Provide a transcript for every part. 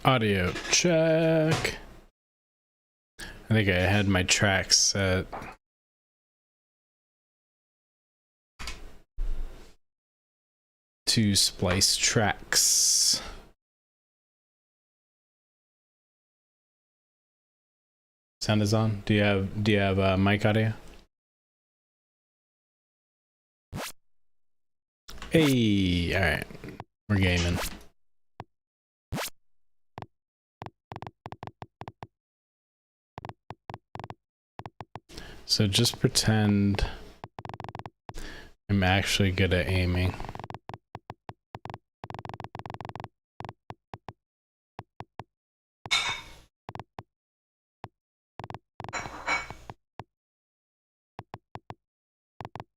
Audio check. I think I had my tracks set. To splice tracks. Sound is on. Do you have mic audio? Hey, all right, we're gaming. So just pretend I'm actually good at aiming.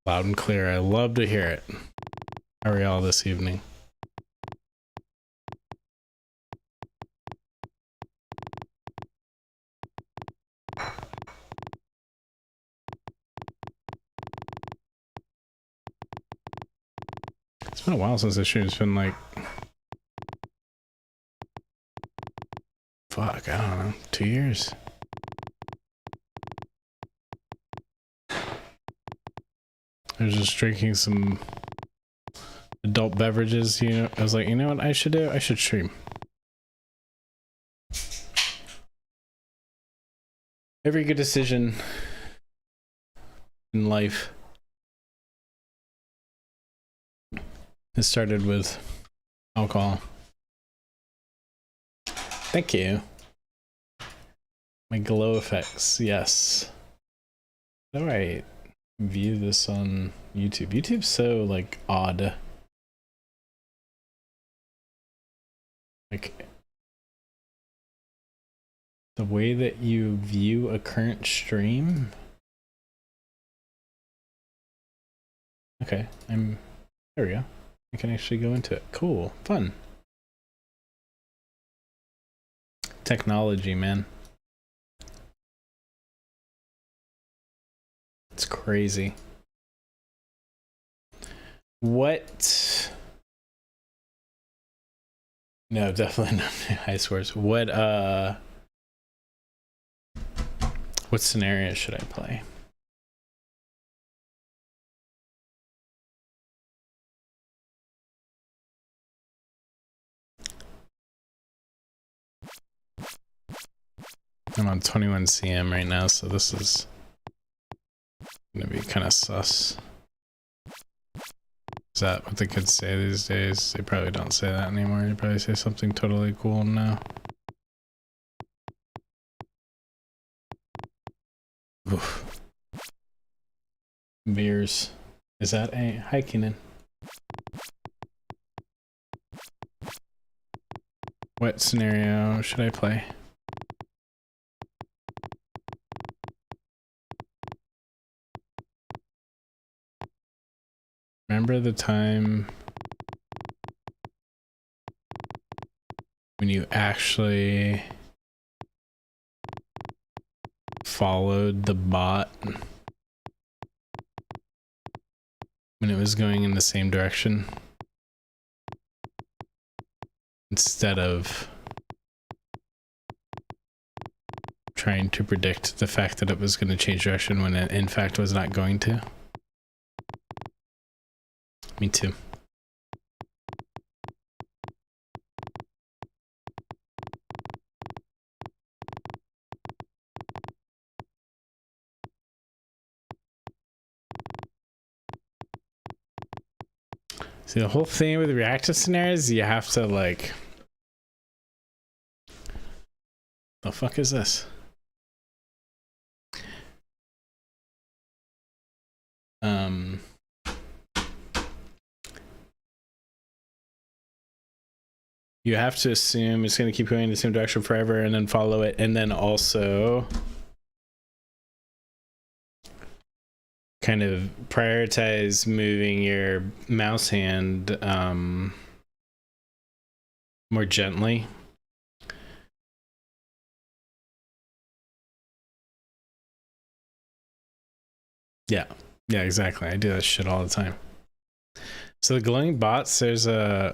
Loud and clear. I love to hear it. How are y'all this evening? It's been a while since the stream's been like, fuck, I don't know, 2 years. I was just drinking some adult beverages, you know. I was like, you know what I should do? I should stream. Every good decision in life has started with alcohol. Thank you. My glow effects, yes. How do I view this on YouTube? YouTube's so like odd. Like the way that you view a current stream. Okay, there we go. I can actually go into it. Cool, fun. Technology, man. It's crazy. What? No, definitely not high scores. What scenario should I play? I'm on 21 CM right now, so this is gonna be kind of sus. Is that what the kids say these days? They probably don't say that anymore. They probably say something totally cool now. Oof. Beers. Is that a hiking in? What scenario should I play? Remember the time when you actually followed the bot when it was going in the same direction instead of trying to predict the fact that it was going to change direction when it in fact was not going to? Me too. See, the whole thing with reactive scenarios, you have to like... The fuck is this? You have to assume it's going to keep going in the same direction forever and then follow it, and then also kind of prioritize moving your mouse hand more gently. Yeah, exactly. I do that shit all the time. So the glowing bots, there's a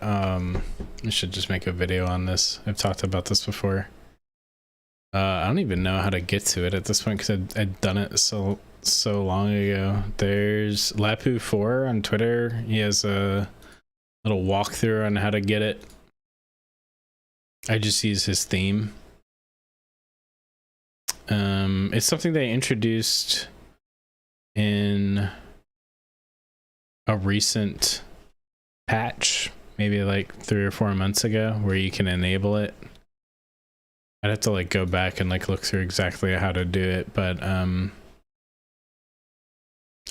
I should just make a video on this. I've talked about this before. I don't even know how to get to it at this point because I'd done it so long ago. There's Lapu4 on Twitter. He has a little walkthrough on how to get it. I just use his theme. It's something they introduced in a recent patch, maybe like 3 or 4 months ago, where you can enable it. I'd have to like go back and like look through exactly how to do it, but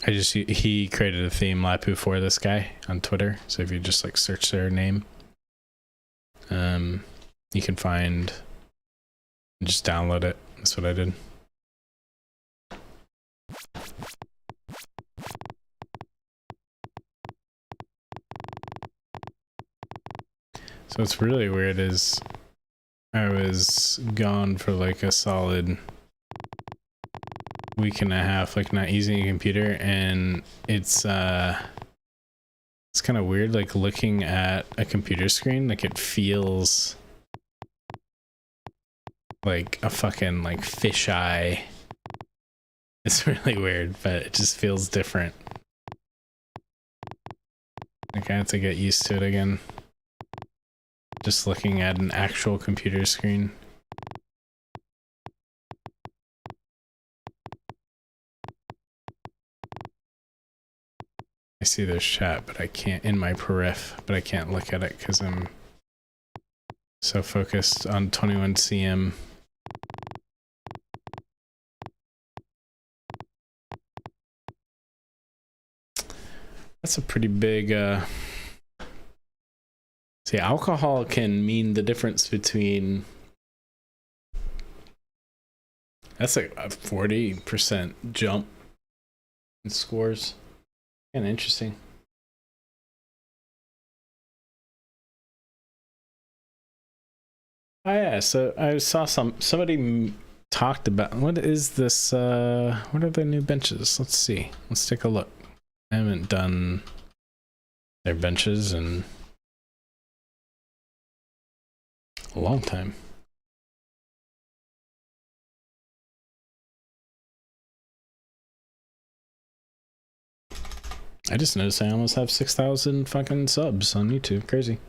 he created a theme, Lapu, for this guy on Twitter. So if you just like search their name, you can find and just download it. That's what I did. So what's really weird is I was gone for like a solid week and a half, like not using a computer, and it's kind of weird, like looking at a computer screen, like it feels like a fucking like fisheye. It's really weird, but it just feels different. Like I have to get used to it again. Just looking at an actual computer screen. I see there's chat, but I can't, in my periph, but I can't look at it because I'm so focused on 21CM. That's a pretty big, see, alcohol can mean the difference between, that's like a 40% jump in scores. Kind of interesting. Oh yeah, so I saw somebody talked about, what is this, what are the new benches? Let's see, let's take a look. I haven't done their benches in a long time. I just noticed I almost have 6,000 fucking subs on YouTube. Crazy.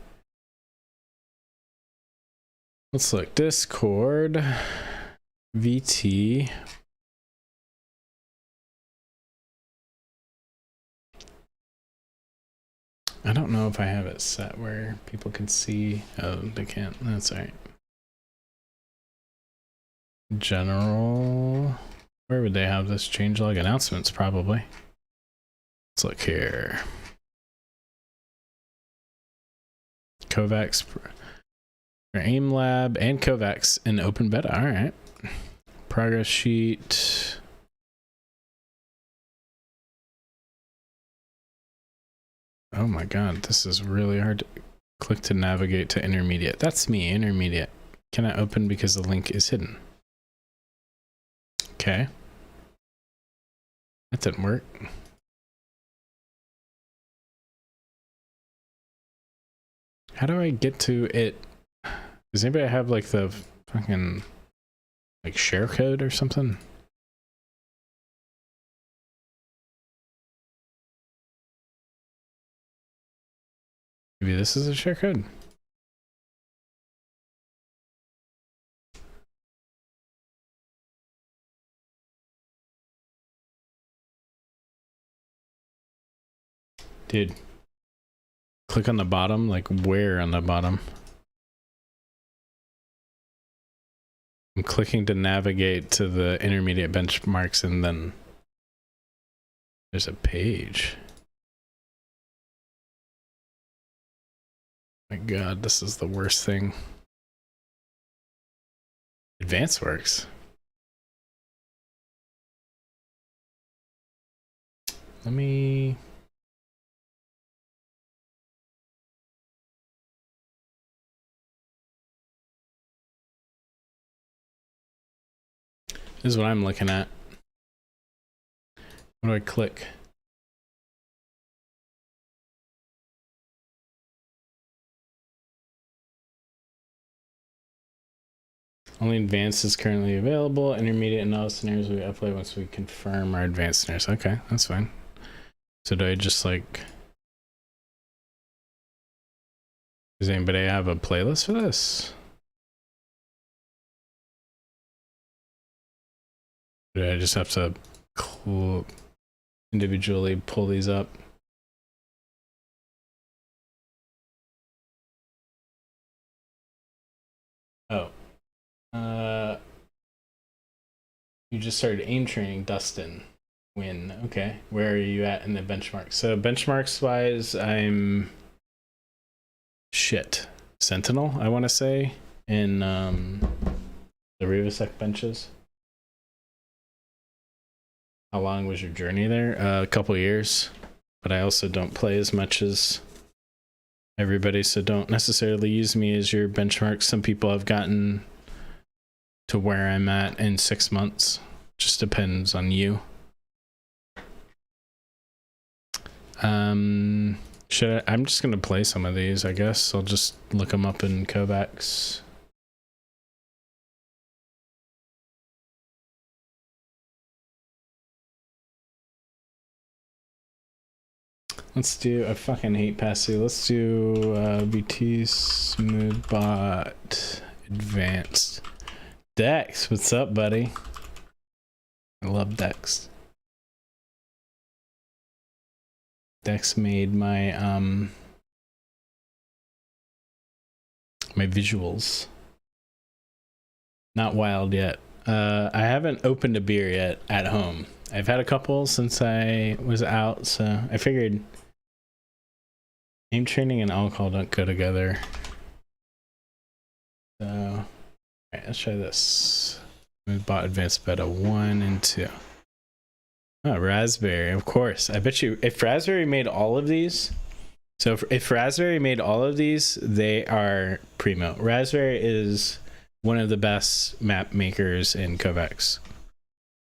Let's look. Discord. VT. I don't know if I have it set where people can see. Oh, they can't. That's all right. General. Where would they have this changelog announcements? Probably. Let's look here. Kovacs. AIM Lab and Kovacs in open beta. All right. Progress sheet. Oh my god, this is really hard to click to navigate to intermediate. That's me, intermediate. Can I open because the link is hidden? Okay. That didn't work. How do I get to it? Does anybody have like the fucking like share code or something? Maybe this is a share code. Dude, click on the bottom, like where on the bottom? I'm clicking to navigate to the intermediate benchmarks and then there's a page. My god, this is the worst thing. Advanced works. Let me... This is what I'm looking at. What do I click? Only advanced is currently available. Intermediate and all scenarios we upload once we confirm our advanced scenarios. Okay, that's fine. So do I just like... Does anybody have a playlist for this? Do I just have to individually pull these up? Oh. You just started aim training, Dustin. Win. Okay. Where are you at in the benchmark? So benchmarks wise, I'm shit. Sentinel, I want to say, in the Rivasec benches. How long was your journey there? A couple years, but I also don't play as much as everybody, so don't necessarily use me as your benchmark. Some people have gotten to where I'm at in 6 months. Just depends on you. I'm just gonna play some of these, I guess. I'll just look them up in Kovacs. Let's do, I fucking hate Passy. Let's do BT Smoothbot Advanced. Dex, what's up, buddy? I love Dex. Dex made my my visuals. Not wild yet. I haven't opened a beer yet at home. I've had a couple since I was out, so I figured aim training and alcohol don't go together. So, alright, let's try this. We bought advanced beta 1 and 2. Oh, Raspberry, of course. I bet you if Raspberry made all of these, so if Raspberry made all of these, they are primo. Raspberry is one of the best map makers in Kovacs.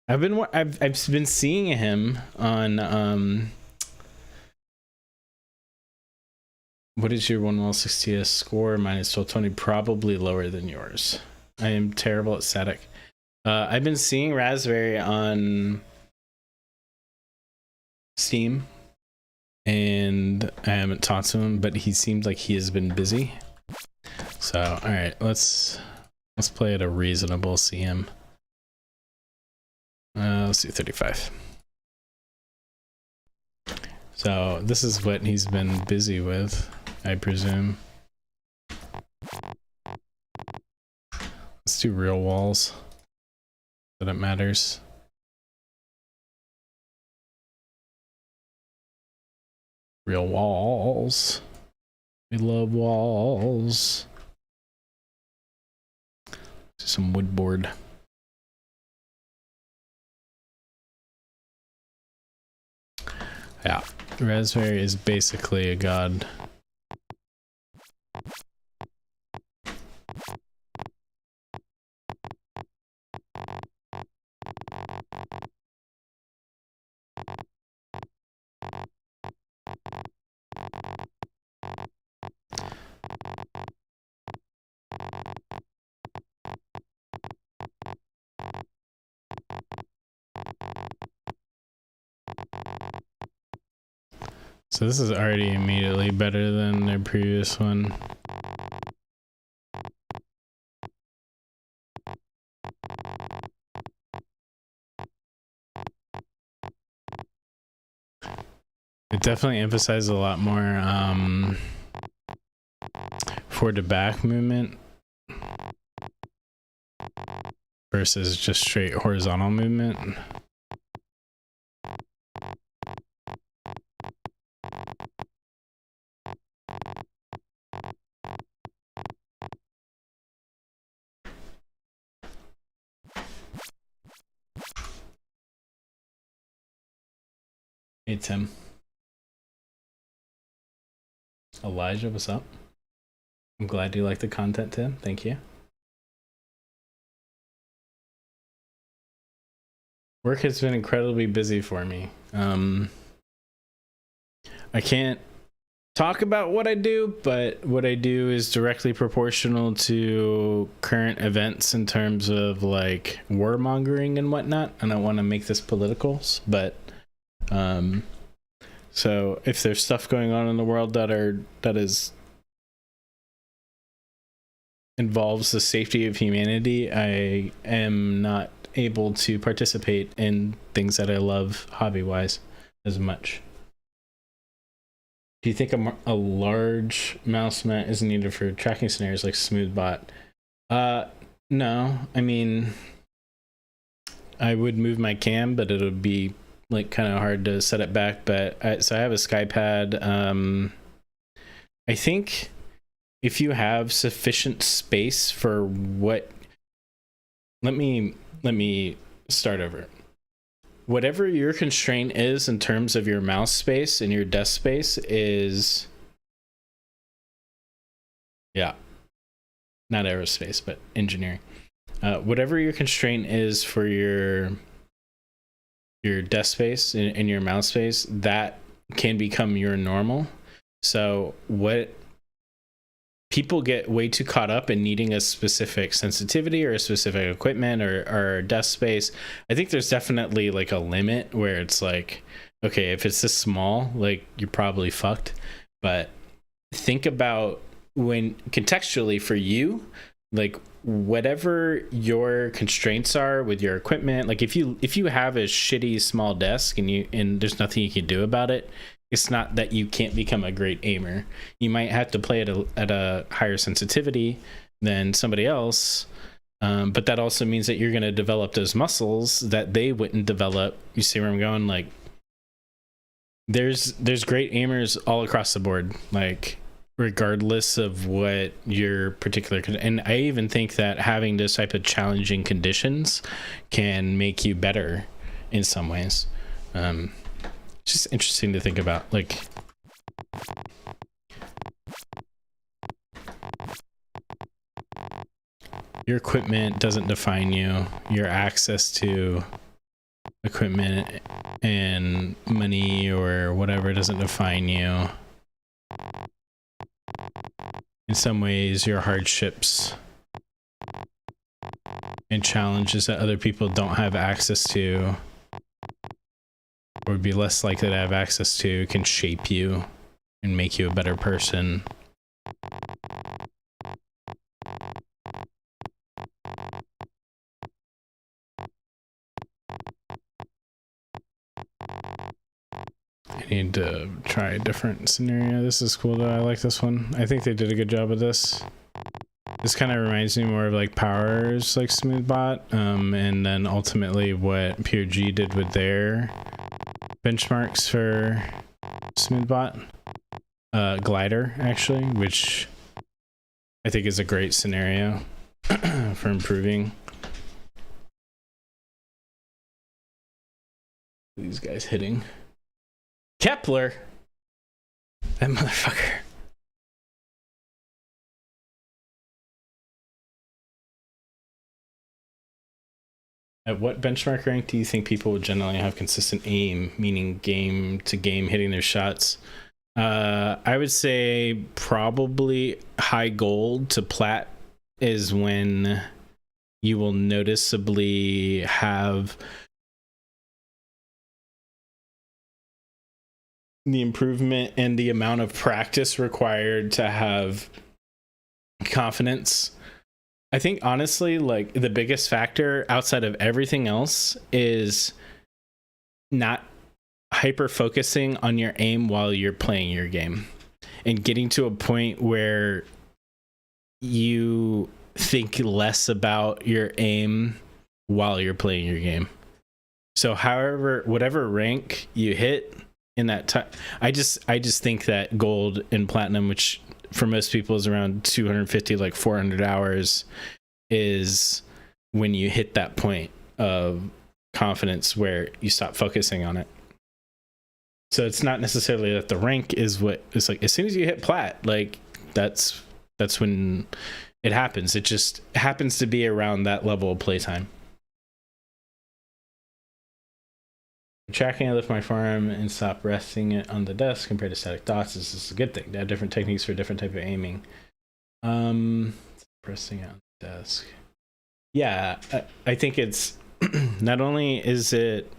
I've been seeing him on what is your 1L6TS score? Mine is 1220, probably lower than yours. I am terrible at static. I've been seeing Raspberry on Steam, and I haven't talked to him, but he seems like he has been busy. So, all right, let's play at a reasonable CM. Let's do 35. So this is what he's been busy with, I presume. Let's do real walls, so that matters. Real walls. We love walls. Do some wood board. Yeah, Raspberry is basically a god. So this is already immediately better than their previous one. It definitely emphasizes a lot more forward to back movement versus just straight horizontal movement. Hey Tim. Elijah, what's up? I'm glad you like the content, Tim. Thank you. Work has been incredibly busy for me. I can't talk about what I do, but what I do is directly proportional to current events in terms of like warmongering and whatnot. I don't want to make this political, but so if there's stuff going on in the world that is involves the safety of humanity, I am not able to participate in things that I love hobby-wise as much. Do you think a large mouse mat is needed for tracking scenarios like Smoothbot? No. I mean, I would move my cam, but it would be like kind of hard to set it back. But so I have a SkyPad. I think if you have sufficient space for what, let me start over. Whatever your constraint is in terms of your mouse space and your desk space is, yeah, not aerospace, but engineering. Whatever your constraint is for your desk space and your mouse space, that can become your normal. So what people get way too caught up in needing a specific sensitivity or a specific equipment or desk space. I think there's definitely like a limit where it's like, okay, if it's this small, like you're probably fucked. But think about when contextually for you, like whatever your constraints are with your equipment, like if you have a shitty small desk and there's nothing you can do about it, it's not that you can't become a great aimer. You might have to play at a higher sensitivity than somebody else, but that also means that you're going to develop those muscles that they wouldn't develop. You see where I'm going? Like, there's great aimers all across the board, like regardless of what your particular. And I even think that having this type of challenging conditions can make you better in some ways. Just interesting to think about, like your equipment doesn't define you. Your access to equipment and money or whatever doesn't define you. In some ways, your hardships and challenges that other people don't have access to or would be less likely to have access to can shape you and make you a better person. I need to try a different scenario. This is cool though. I like this one. I think they did a good job of this. This kind of reminds me more of like Power's like Smoothbot, and then ultimately what POG did with their benchmarks for Smoothbot, Glider actually, which I think is a great scenario for improving. These guys hitting Kepler, that motherfucker. At what benchmark rank do you think people would generally have consistent aim, meaning game to game hitting their shots? I would say probably high gold to plat is when you will noticeably have the improvement and the amount of practice required to have confidence. I think honestly, like the biggest factor outside of everything else is not hyper focusing on your aim while you're playing your game and getting to a point where you think less about your aim while you're playing your game. So whatever rank you hit in that time, I just think that gold and platinum, which for most people is around 250, like 400 hours, is when you hit that point of confidence where you stop focusing on it. So it's not necessarily that the rank is what it's like. As soon as you hit plat, like that's when it happens. It just happens to be around that level of playtime. tracking, I lift my forearm and stop resting it on the desk compared to static dots. This is a good thing. They have different techniques for different type of aiming. Pressing it on the desk. Yeah, I think it's not only is it.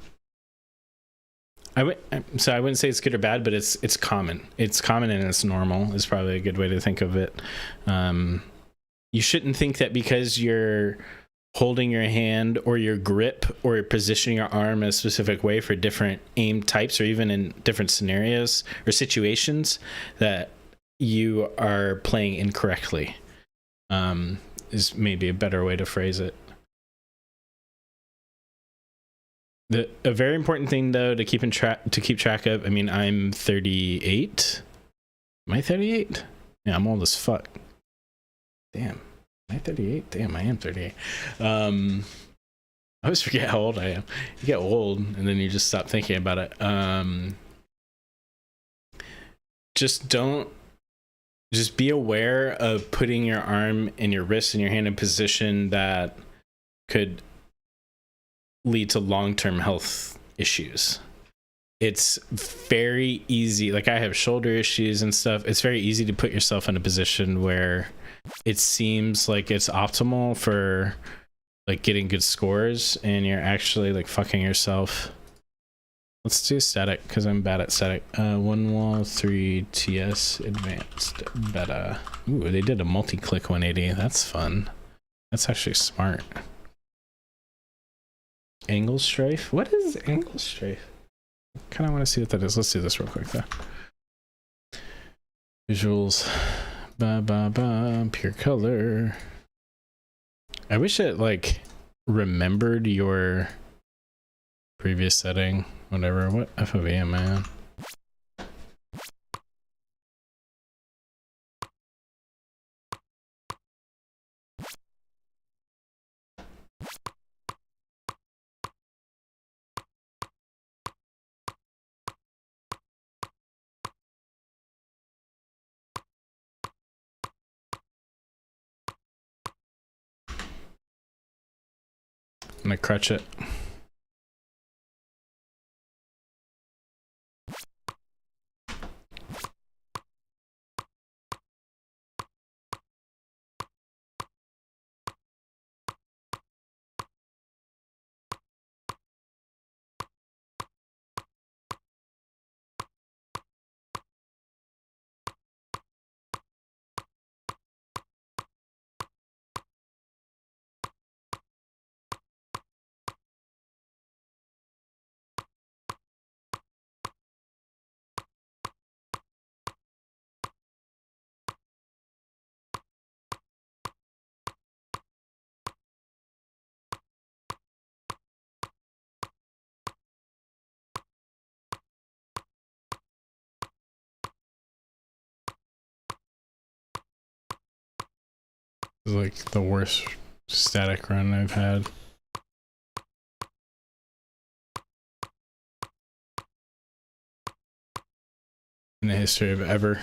I wouldn't say it's good or bad, but it's common. It's common and it's normal is probably a good way to think of it. You shouldn't think that because you're holding your hand or your grip or positioning your arm in a specific way for different aim types or even in different scenarios or situations that you are playing incorrectly. Is maybe a better way to phrase it. A very important thing though to keep track of. I mean, I'm 38. Am I 38? Yeah, I'm old as fuck. Damn. Am I 38? Damn, I am 38. I always forget how old I am. You get old and then you just stop thinking about it. Just be aware of putting your arm and your wrist and your hand in position that could lead to long-term health issues. It's very easy. Like I have shoulder issues and stuff. It's very easy to put yourself in a position where it seems like it's optimal for like getting good scores and you're actually like fucking yourself. Let's do static because I'm bad at static. One wall 3 TS advanced beta. Ooh, they did a multi-click 180. That's fun. That's actually smart. Angle strafe? What is angle strafe? Kind of want to see what that is. Let's do this real quick though. Visuals. Pure color. I wish it like remembered your previous setting. Whatever. What FOV am I on? I'm gonna crutch it. This is like the worst static run I've had. In the history of ever.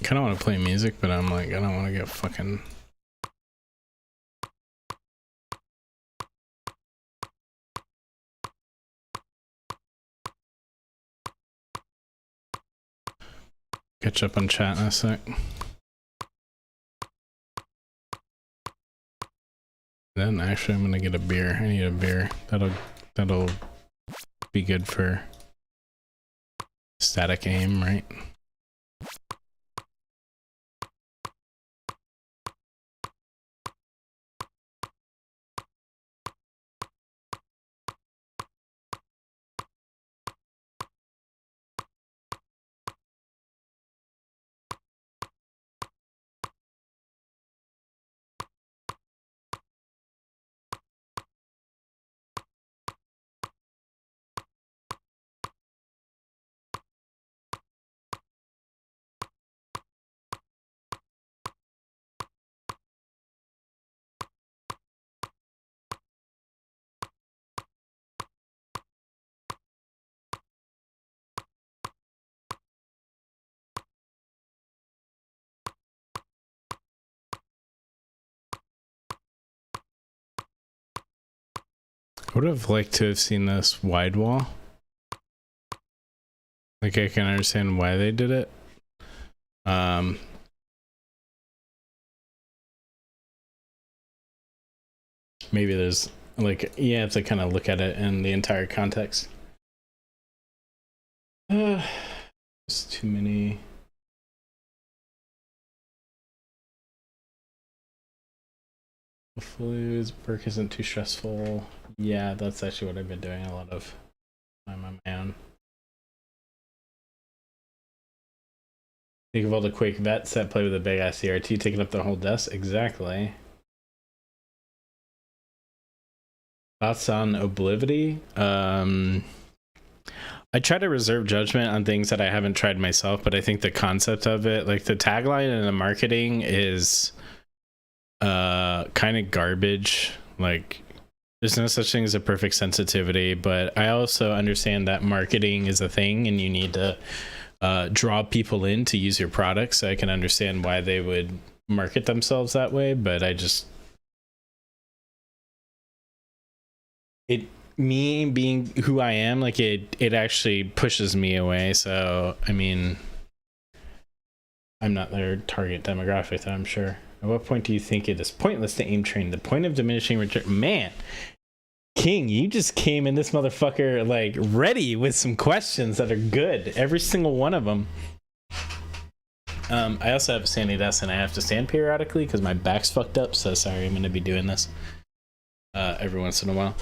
Kind of want to play music, but I'm like, I don't want to get fucking. Catch up on chat in a sec. Then actually I'm gonna get a beer. I need a beer. That'll be good for static aim, right? would have liked to have seen this wide wall. Like, I can understand why they did it. Maybe there's like, you have to kind of look at it in the entire context. There's too many. Hopefully work isn't too stressful. Yeah, that's actually what I've been doing a lot of time on my own. Think of all the Quake vets that play with a big ass CRT taking up the whole desk. Exactly. Thoughts on Oblivity? I try to reserve judgment on things that I haven't tried myself, but I think the concept of it, like the tagline and the marketing, is kind of garbage. Like, there's no such thing as a perfect sensitivity, but I also understand that marketing is a thing and you need to draw people in to use your products. So I can understand why they would market themselves that way, but me being who I am, like it actually pushes me away. So I mean, I'm not their target demographic, I'm sure. At what point do you think it is pointless to aim train? The point of diminishing return. Man, King, you just came in this motherfucker like ready with some questions that are good. Every single one of them. I also have a standing desk and I have to stand periodically because my back's fucked up. So sorry, I'm going to be doing this every once in a while.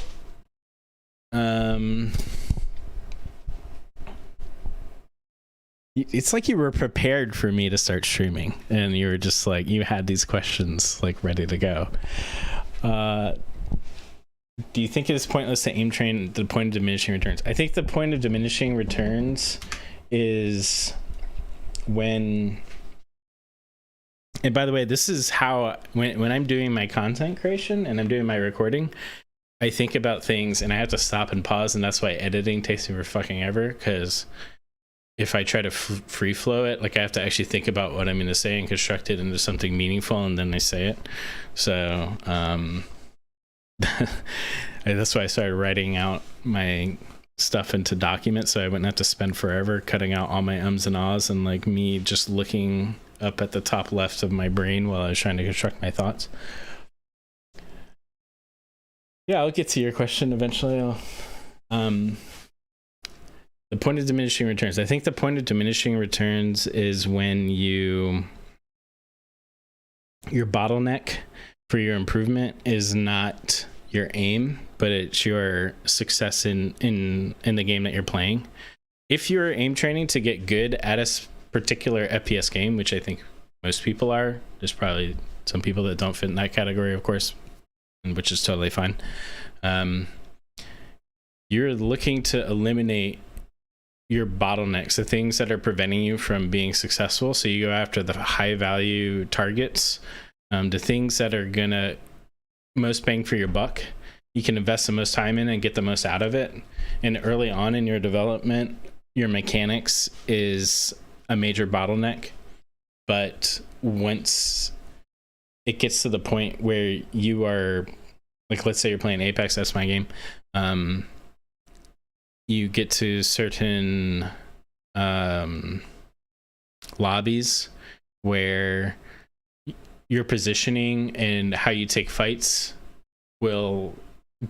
It's like you were prepared for me to start streaming and you were just like, you had these questions like ready to go. Do you think it is pointless to aim train the point of diminishing returns? I think the point of diminishing returns is when, and by the way, this is how, when I'm doing my content creation and I'm doing my recording, I think about things and I have to stop and pause, and that's why editing takes me for fucking ever, because if I try to free flow it, like I have to actually think about what I'm going to say and construct it into something meaningful, and then I say it. So that's why I started writing out my stuff into documents, so I wouldn't have to spend forever cutting out all my ums and ahs and like me just looking up at the top left of my brain while I was trying to construct my thoughts. Yeah, I'll get to your question eventually. The point of diminishing returns. I think the point of diminishing returns is when your bottleneck for your improvement is not your aim, but it's your success in the game that you're playing. If you're aim training to get good at a particular FPS game, which I think most people are, there's probably some people that don't fit in that category, of course, which is totally fine. You're looking to eliminate your bottlenecks, the things that are preventing you from being successful. So you go after the high value targets, the things that are gonna most bang for your buck. You can invest the most time in and get the most out of it. And early on in your development, your mechanics is a major bottleneck. But once it gets to the point where you are, like, let's say you're playing Apex, that's my game. You get to certain lobbies where your positioning and how you take fights will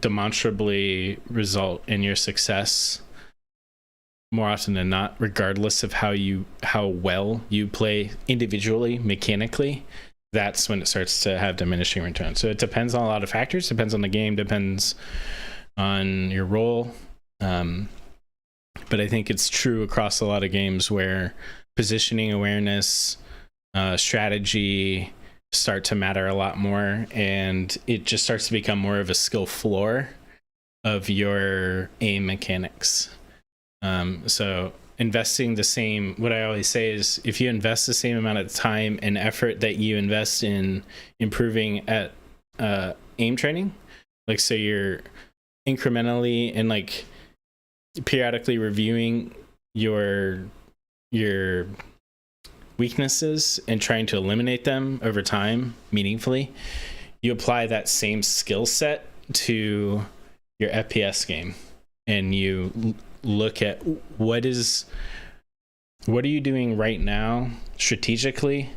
demonstrably result in your success more often than not, regardless of how well you play individually, mechanically. That's when it starts to have diminishing returns. So it depends on a lot of factors, depends on the game, depends on your role. But I think it's true across a lot of games where positioning, awareness, strategy start to matter a lot more, and it just starts to become more of a skill floor of your aim mechanics. So investing the same, what I always say is, if you invest the same amount of time and effort that you invest in improving at aim training, like, so you're incrementally and like periodically reviewing your weaknesses and trying to eliminate them over time meaningfully, you apply that same skill set to your FPS game and you look at what are you doing right now strategically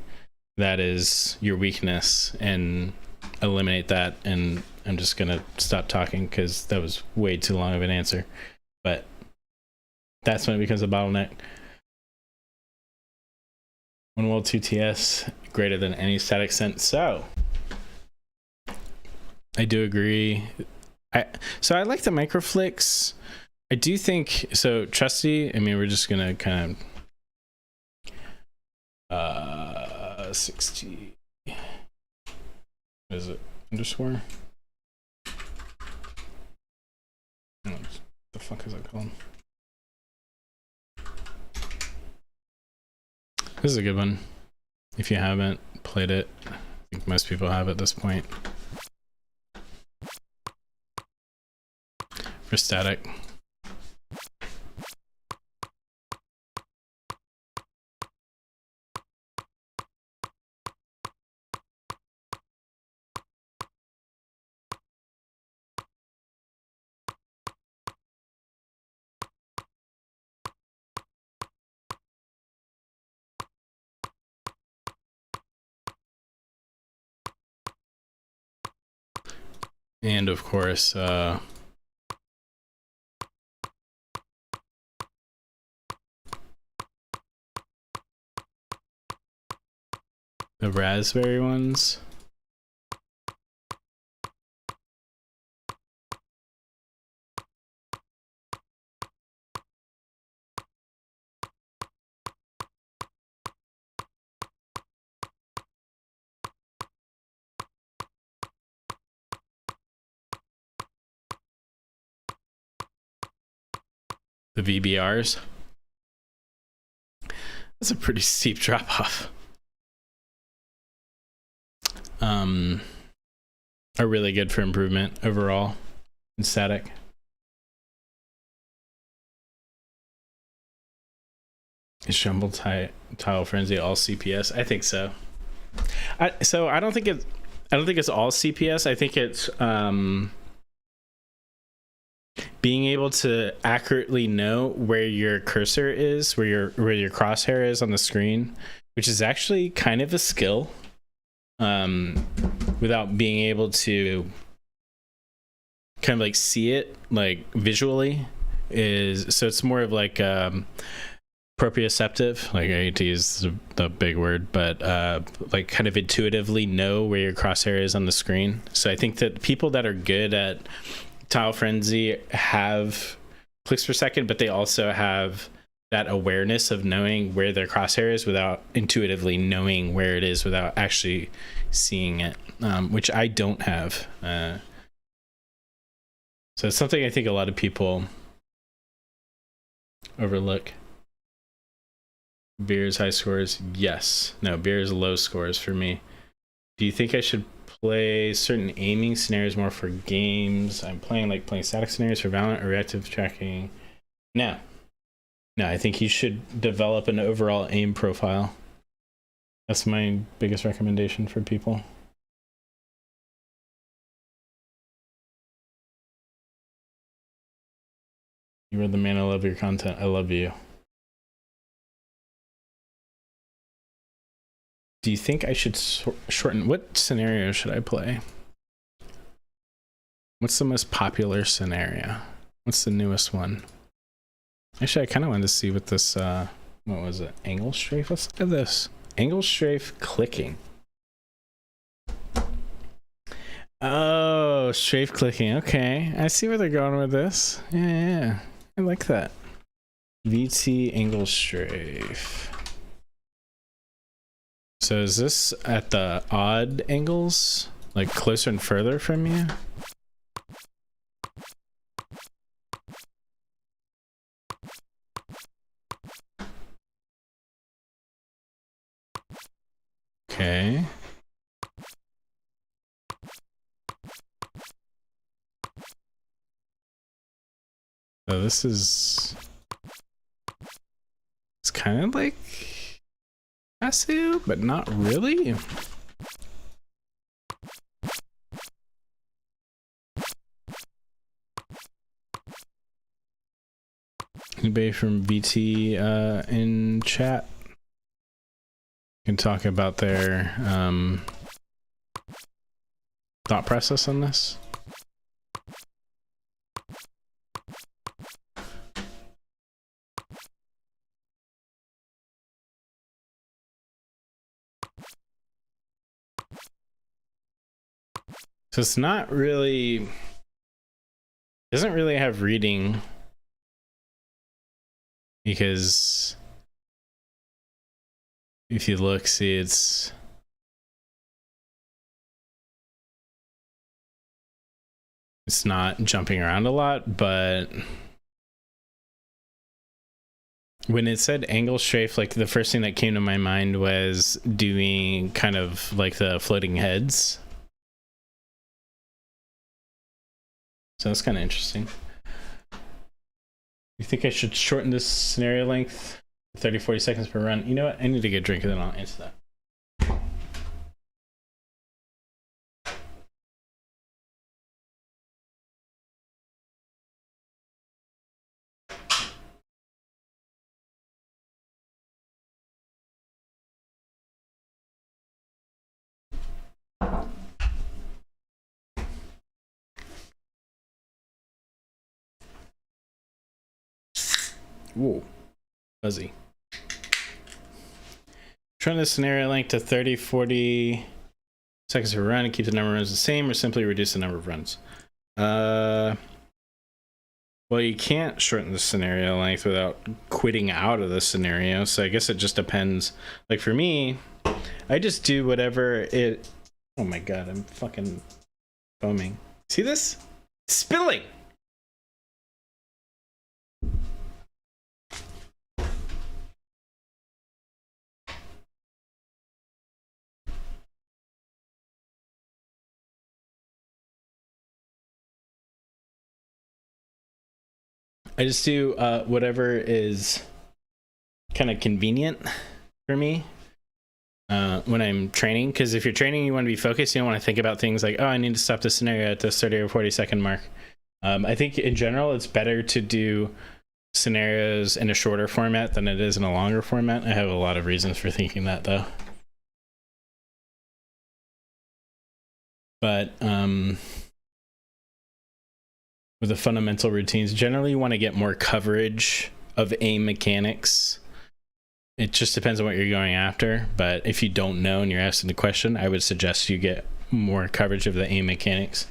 that is your weakness, and eliminate that. And I'm just gonna stop talking because that was way too long of an answer, but that's when it becomes a bottleneck. One world 2 TS greater than any static sense. So I do agree. So I like the microflicks. I do think so. Trusty, I mean, we're just gonna kind of 60, what is it, underscore? What the fuck is it called? This is a good one. If you haven't played it, I think most people have at this point. For static. And of course, the raspberry ones. The VBRs. That's a pretty steep drop off. Are really good for improvement overall in static. Is Shumble Tile Frenzy all CPS? I think so. So I don't think it's all CPS. I think it's being able to accurately know where your cursor is, where your crosshair is on the screen, which is actually kind of a skill. Without being able to kind of like see it like visually, so it's more of like proprioceptive, like I hate to use the big word, but like kind of intuitively know where your crosshair is on the screen. So I think that people that are good at Tile Frenzy have clicks per second, but they also have that awareness of knowing where their crosshair is without intuitively knowing where it is without actually seeing it, which I don't have. So it's something I think a lot of people overlook. Beer's high scores? Yes. No, Beer's low scores for me. Do you think I should play certain aiming scenarios more for games I'm playing, like playing static scenarios for Valorant or reactive tracking? No, I think you should develop an overall aim profile. That's my biggest recommendation for people. You are the man. I love your content. I love you. Do you think I should shorten? What scenario should I play? What's the most popular scenario? What's the newest one? Actually, I kind of wanted to see what this, what was it? Angle strafe? Let's look at this. Angle strafe clicking. Oh, strafe clicking. Okay. I see where they're going with this. Yeah. I like that. VT angle strafe. So is this at the odd angles? Like closer and further from you? Okay. So this is... It's kind of like... passive, but not really. Anybody from VT in chat can talk about their thought process on this. So it's not really, doesn't really have reading, because if you look, see, it's not jumping around a lot, but when it said angle strafe, like the first thing that came to my mind was doing kind of like the floating heads. So that's kind of interesting. You think I should shorten this scenario length 30-40 seconds per run? You know what? I need to get a drink and then I'll answer that. Whoa, fuzzy. Turn the scenario length to 30-40 seconds per run and keep the number of runs the same, or simply reduce the number of runs. Well, you can't shorten the scenario length without quitting out of the scenario, so I guess it just depends. Like for me, I just do whatever it... Oh my god, I'm fucking foaming. See this? Spilling! I just do whatever is kind of convenient for me when I'm training, because if you're training, you want to be focused. You don't want to think about things like, oh, I need to stop this scenario at this 30 or 40 second mark. I think in general, it's better to do scenarios in a shorter format than it is in a longer format. I have a lot of reasons for thinking that, though. But with the fundamental routines, generally you want to get more coverage of aim mechanics. It just depends on what you're going after, but if you don't know and you're asking the question, I would suggest you get more coverage of the aim mechanics.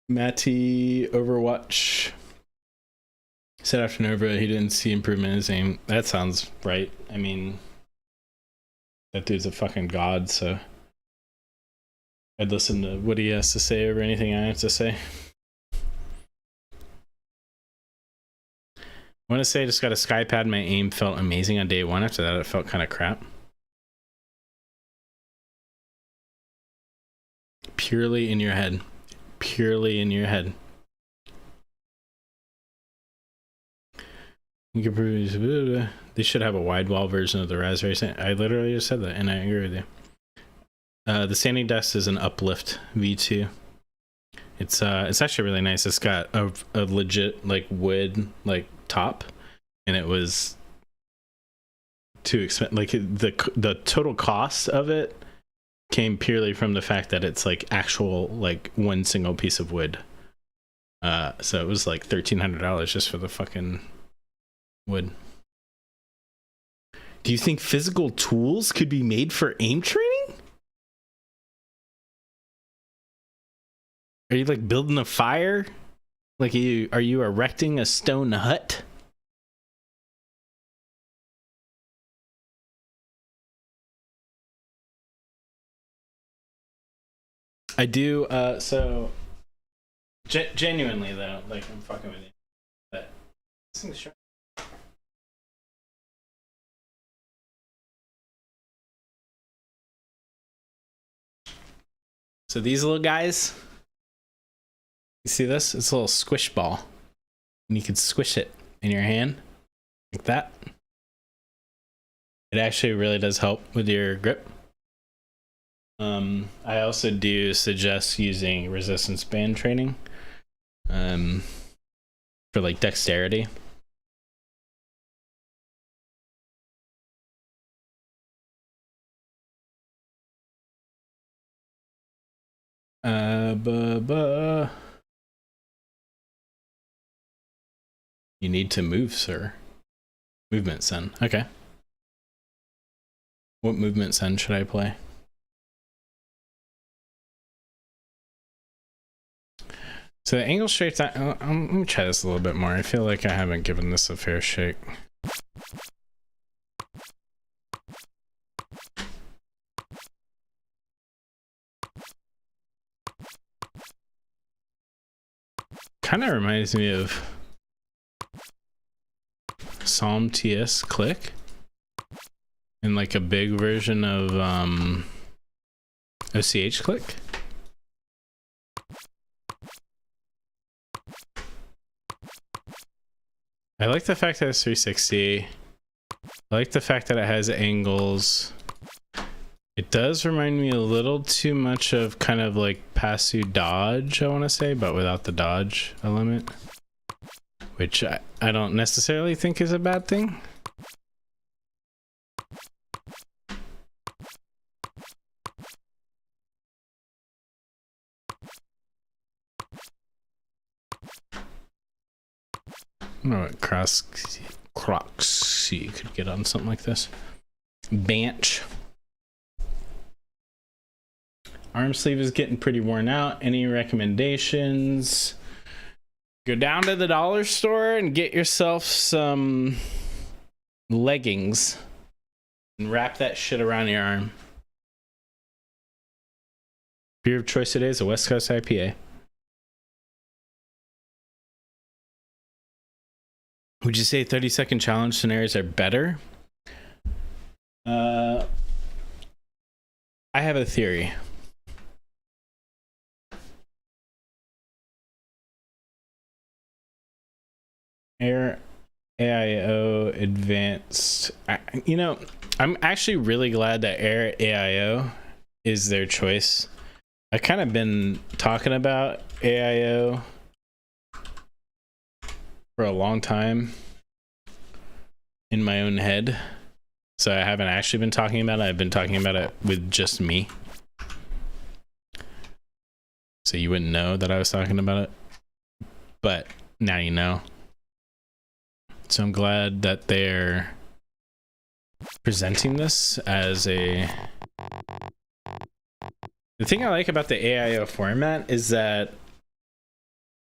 Matty Overwatch said after Nova he didn't see improvement in his aim. That sounds right. I mean, that dude's a fucking god, so I'd listen to what he has to say over anything I have to say. I want to say I just got a SkyPad. My aim felt amazing on day one. After that, it felt kind of crap. Purely in your head. Purely in your head. You can prove they should have a wide wall version of the Raspberry. I literally just said that, and I agree with you. The Standing Desk is an Uplift V2. It's actually really nice. It's got a legit like wood like top, and it was too expensive. Like the total cost of it came purely from the fact that it's like actual like one single piece of wood. So it was like $1,300 just for the fucking wood. Do you think physical tools could be made for aim training? Are you like building a fire? Like are you erecting a stone hut? I do, so genuinely though, like I'm fucking with you. But this thing's sharp. So these little guys, you see this? It's a little squish ball. And you can squish it in your hand like that. It actually really does help with your grip. I also do suggest using resistance band training for like dexterity. You need to move, sir. Movement sen. Okay. What movement sen should I play? So the angle straight, let me try this a little bit more. I feel like I haven't given this a fair shake. Kind of reminds me of Psalm TS click and like a big version of OCH click. I like the fact that it's 360. I like the fact that it has angles. It does remind me a little too much of kind of like pass-through dodge, I want to say, but without the dodge element, which I don't necessarily think is a bad thing. I don't know what Crocs you could get on something like this. Bench. Arm sleeve is getting pretty worn out. Any recommendations? Go down to the dollar store and get yourself some leggings and wrap that shit around your arm. Beer of choice today is a West Coast IPA. Would you say 30-second challenge scenarios are better? I have a theory. Air AIO advanced. You know, I'm actually really glad that Air AIO is their choice. I've kind of been talking about AIO for a long time in my own head, so I haven't actually been talking about it. I've been talking about it with just me, so you wouldn't know that I was talking about it, but now you know. So I'm glad that they're presenting this as a... The thing I like about the AIO format is that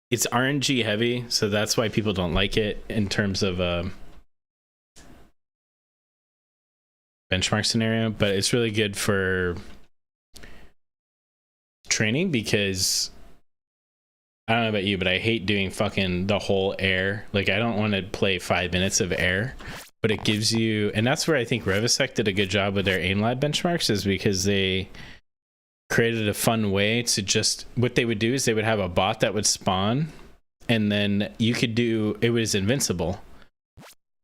it's RNG heavy, so that's why people don't like it in terms of a benchmark scenario, but it's really good for training because I don't know about you, but I hate doing fucking the whole air. Like, I don't want to play 5 minutes of air, but it gives you, and that's where I think Revisec did a good job with their AimLab benchmarks, is because they created a fun way to just, what they would do is they would have a bot that would spawn, and then you could do, it was invincible,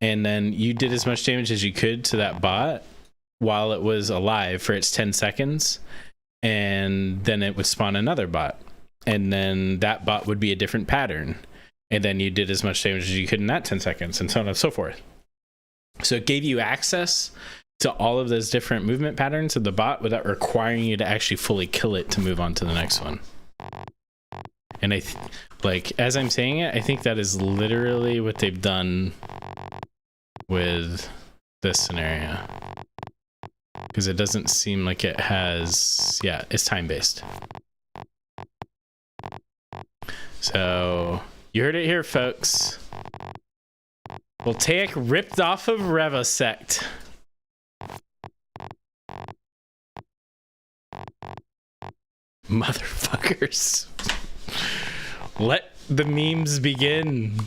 and then you did as much damage as you could to that bot while it was alive for its 10 seconds, and then it would spawn another bot, and then that bot would be a different pattern, and then you did as much damage as you could in that 10 seconds, and so on and so forth. So it gave you access to all of those different movement patterns of the bot without requiring you to actually fully kill it to move on to the next one. And I like, as I'm saying it, I think that is literally what they've done with this scenario, because it doesn't seem like it has, yeah, it's time-based. So you heard it here, folks. Voltaic ripped off of Revisect. Motherfuckers. Let the memes begin.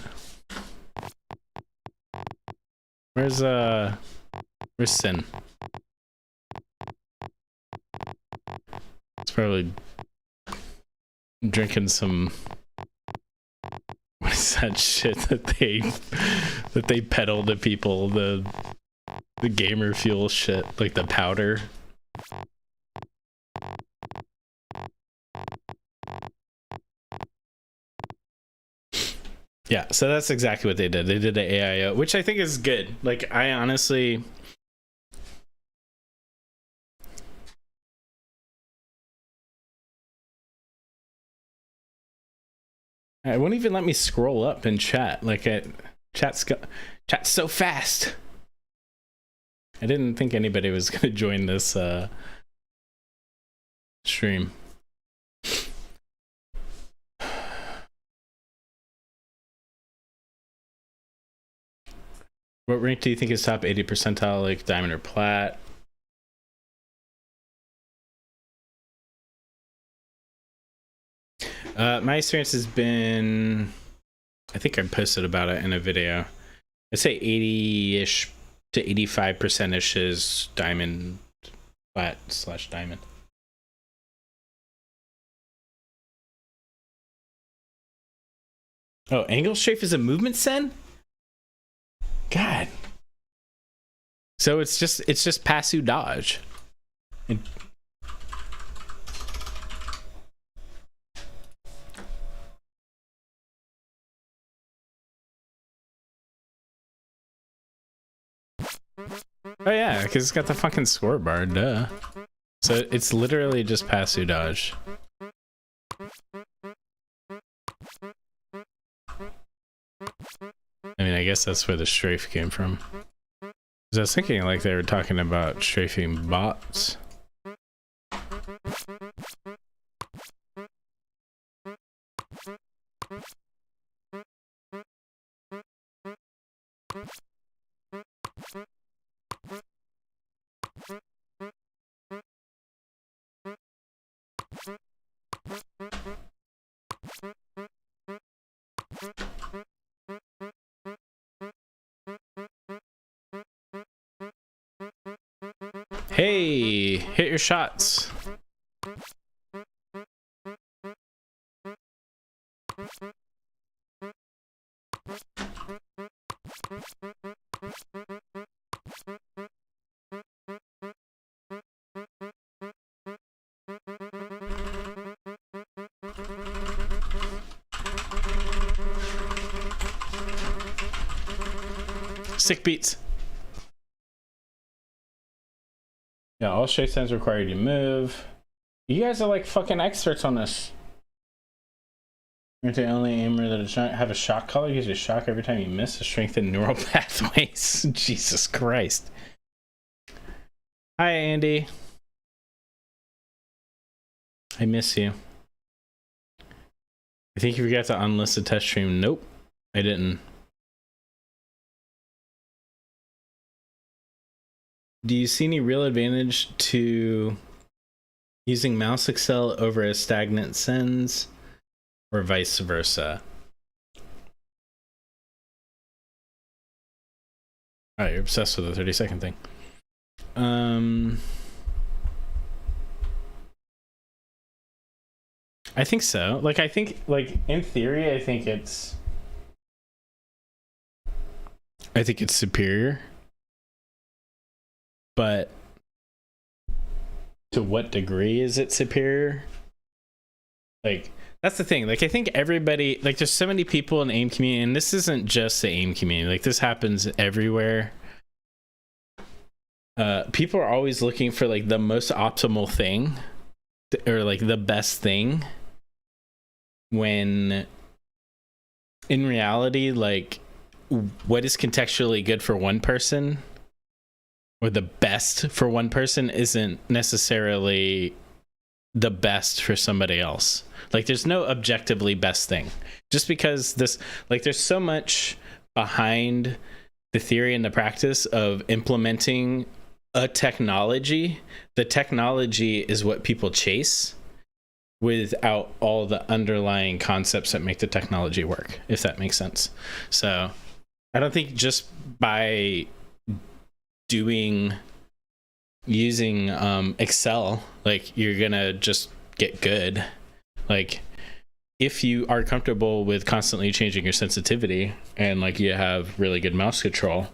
Where's Sin? It's probably drinking some, what is that shit that they peddle to people, the gamer fuel shit, like the powder. Yeah, so that's exactly what they did. They did the AIO, which I think is good. Like, I honestly... It won't even let me scroll up in chat. Like, chat's so fast. I didn't think anybody was going to join this stream. What rank do you think is top 80 percentile, like diamond or plat? My experience has been, I think I posted about it in a video. I'd say 80-ish to 85%-ish is diamond, plat / diamond. Oh, angle strafe is a movement sen? God. So it's just pass-through dodge. Oh yeah, because it's got the fucking scoreboard, duh. So it's literally just pass-through dodge. I mean, I guess that's where the strafe came from. Because I was thinking like they were talking about strafing bots. Hey, hit your shots. Sick beats. Yeah, all straight stands require you to move. You guys are like fucking experts on this. You're the only aimer that have a shock collar. Gives you a shock every time you miss to strengthen neural pathways. Jesus Christ. Hi, Andy. I miss you. I think you forgot to unlist the test stream. Nope, I didn't. Do you see any real advantage to using mouse Excel over a stagnant sends or vice versa? Oh, you're obsessed with the 30-second thing. I think so. Like, I think, like, in theory, I think it's superior. But to what degree is it superior? Like, that's the thing. Like, I think everybody, like, there's so many people in the AIM community, and this isn't just the AIM community. Like, this happens everywhere. People are always looking for, like, the most optimal thing, or, like, the best thing, when in reality, like, what is contextually good for one person or the best for one person isn't necessarily the best for somebody else. Like, there's no objectively best thing. Just because this, like, there's so much behind the theory and the practice of implementing a technology. The technology is what people chase without all the underlying concepts that make the technology work, if that makes sense. So I don't think just by using Excel, like, you're gonna just get good. Like, if you are comfortable with constantly changing your sensitivity and, like, you have really good mouse control,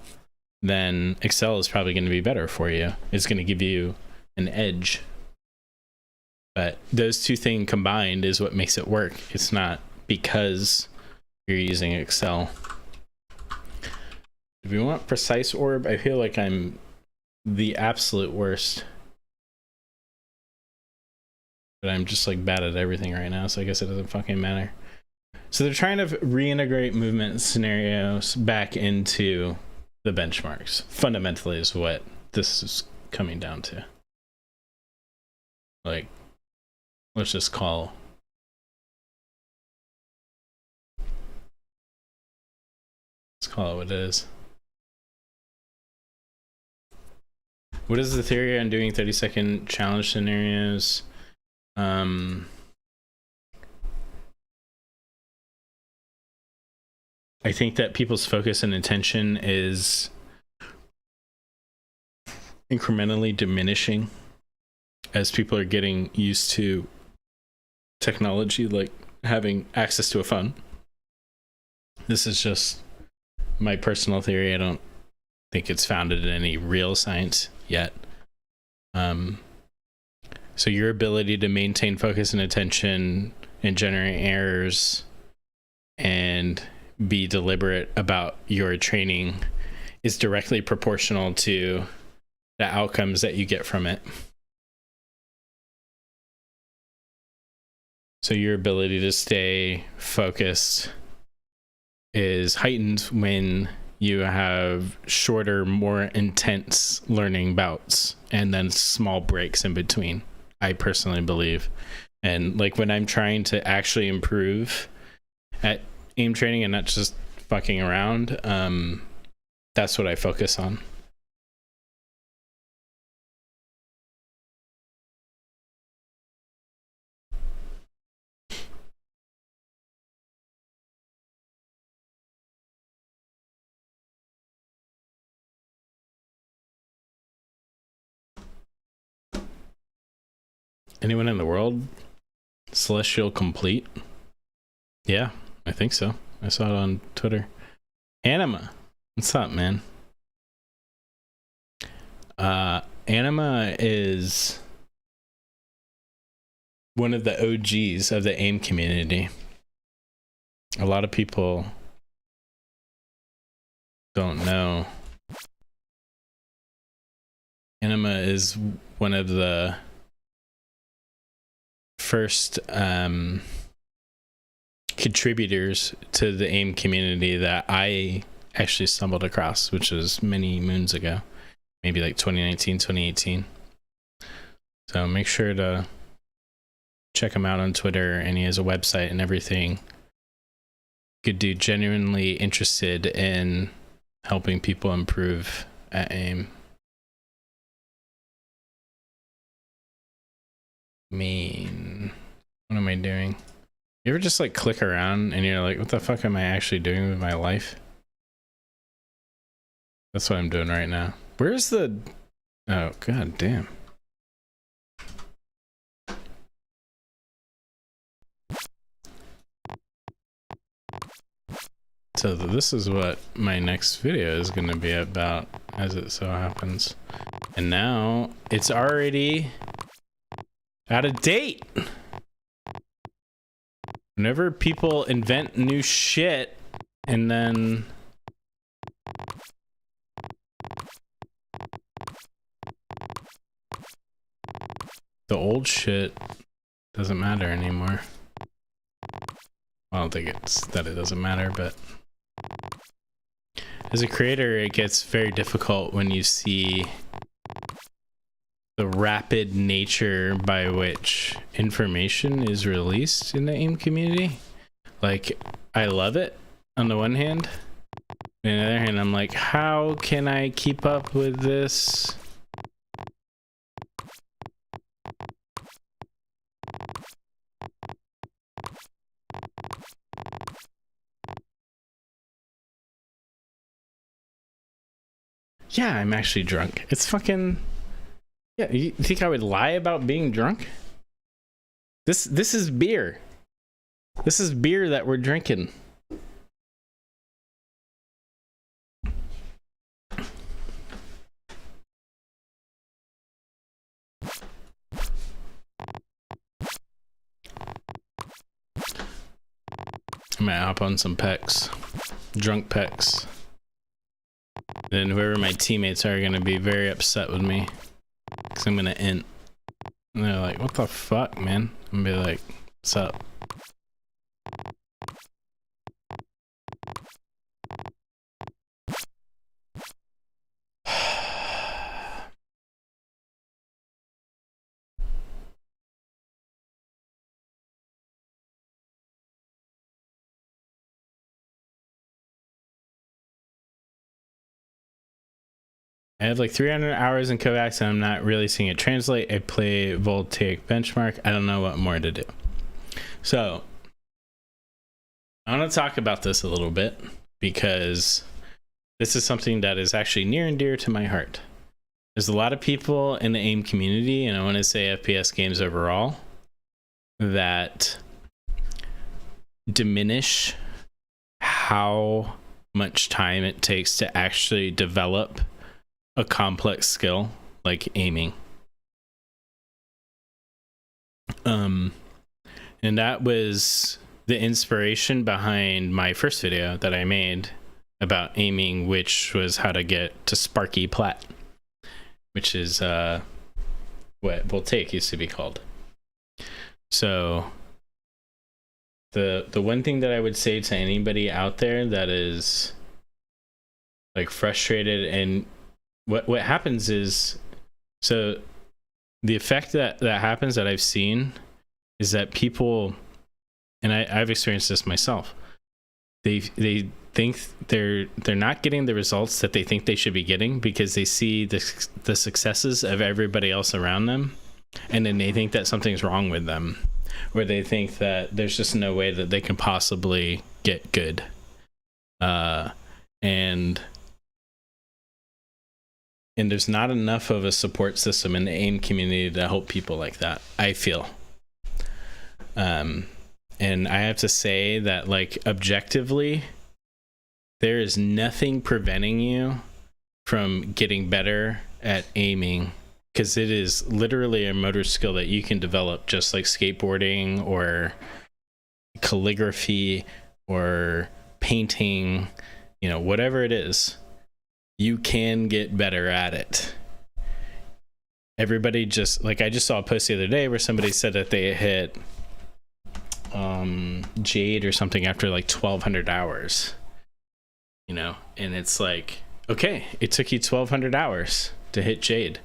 then Excel is probably going to be better for you. It's going to give you an edge. But those two things combined is what makes it work. It's not because you're using Excel. If you want precise orb, I feel like I'm the absolute worst. But I'm just like bad at everything right now, so I guess it doesn't fucking matter. So they're trying to reintegrate movement scenarios back into the benchmarks. Fundamentally is what this is coming down to. Like, let's just call it what it is. What is the theory on doing 30-second challenge scenarios? I think that people's focus and attention is incrementally diminishing as people are getting used to technology, like having access to a phone. This is just my personal theory. I don't think it's founded in any real science yet. So your ability to maintain focus and attention and generate errors and be deliberate about your training is directly proportional to the outcomes that you get from it. So your ability to stay focused is heightened when you have shorter, more intense learning bouts and then small breaks in between, I personally believe. And like when I'm trying to actually improve at aim training and not just fucking around, that's what I focus on. Anyone in the world? Celestial Complete? Yeah, I think so. I saw it on Twitter. Anima, what's up, man? Anima is one of the OGs of the AIM community. A lot of people don't know. Anima is one of the first contributors to the AIM community that I actually stumbled across, which was many moons ago, maybe like 2019, 2018. So make sure to check him out on Twitter, and he has a website and everything. Good dude, genuinely interested in helping people improve at AIM. What am I doing? You ever just like click around and you're like, what the fuck am I actually doing with my life? That's what I'm doing right now. Where's the... Oh, god damn. So this is what my next video is going to be about, as it so happens. And now it's already out of date. Whenever people invent new shit and then the old shit doesn't matter anymore. I don't think it's that it doesn't matter, but as a creator, it gets very difficult when you see the rapid nature by which information is released in the AIM community. Like, I love it on the one hand. On the other hand, I'm like, how can I keep up with this? Yeah, I'm actually drunk. It's fucking... Yeah, you think I would lie about being drunk? This is beer. This is beer that we're drinking. I might hop on some pecs, drunk pecs. Then whoever my teammates are gonna be very upset with me because I'm gonna int. And they're like, what the fuck, man? I'm gonna be like, what's up? I have like 300 hours in Kovacs and I'm not really seeing it translate. I play Voltaic benchmark. I don't know what more to do. So I want to talk about this a little bit because this is something that is actually near and dear to my heart. There's a lot of people in the AIM community, and I want to say FPS games overall, that diminish how much time it takes to actually develop a complex skill like aiming. And that was the inspiration behind my first video that I made about aiming, which was how to get to Sparky Plat, which is what Voltaic used to be called. So the one thing that I would say to anybody out there that is like frustrated, and what happens is, so the effect that happens that I've seen is that people, and I've experienced this myself, they think they're not getting the results that they think they should be getting because they see the successes of everybody else around them, and then they think that something's wrong with them, or they think that there's just no way that they can possibly get good. And there's not enough of a support system in the AIM community to help people like that, I feel. And I have to say that, like, objectively, there is nothing preventing you from getting better at aiming, because it is literally a motor skill that you can develop, just like skateboarding or calligraphy or painting, you know, whatever it is. You can get better at it. Everybody just, like, I just saw a post the other day where somebody said that they hit Jade or something after like 1,200 hours, you know, and it's like, okay, it took you 1,200 hours to hit Jade.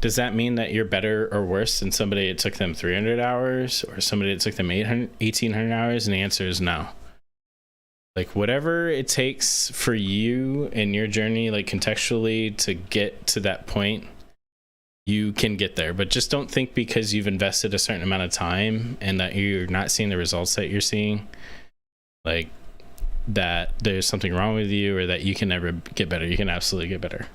Does that mean that you're better or worse than somebody it took them 300 hours or somebody it took them 1,800 hours? And the answer is no. Like, whatever it takes for you and your journey, like, contextually to get to that point, you can get there. But just don't think because you've invested a certain amount of time and that you're not seeing the results that you're seeing, like, that there's something wrong with you or that you can never get better. You can absolutely get better.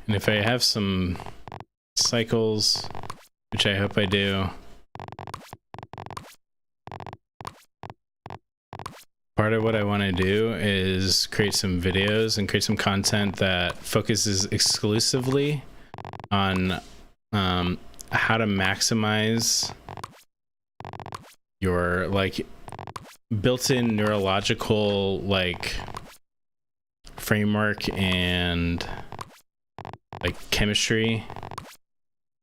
And if I have some cycles, which I hope I do, part of what I want to do is create some videos and create some content that focuses exclusively on how to maximize your, like, built-in neurological, like, framework and, like, chemistry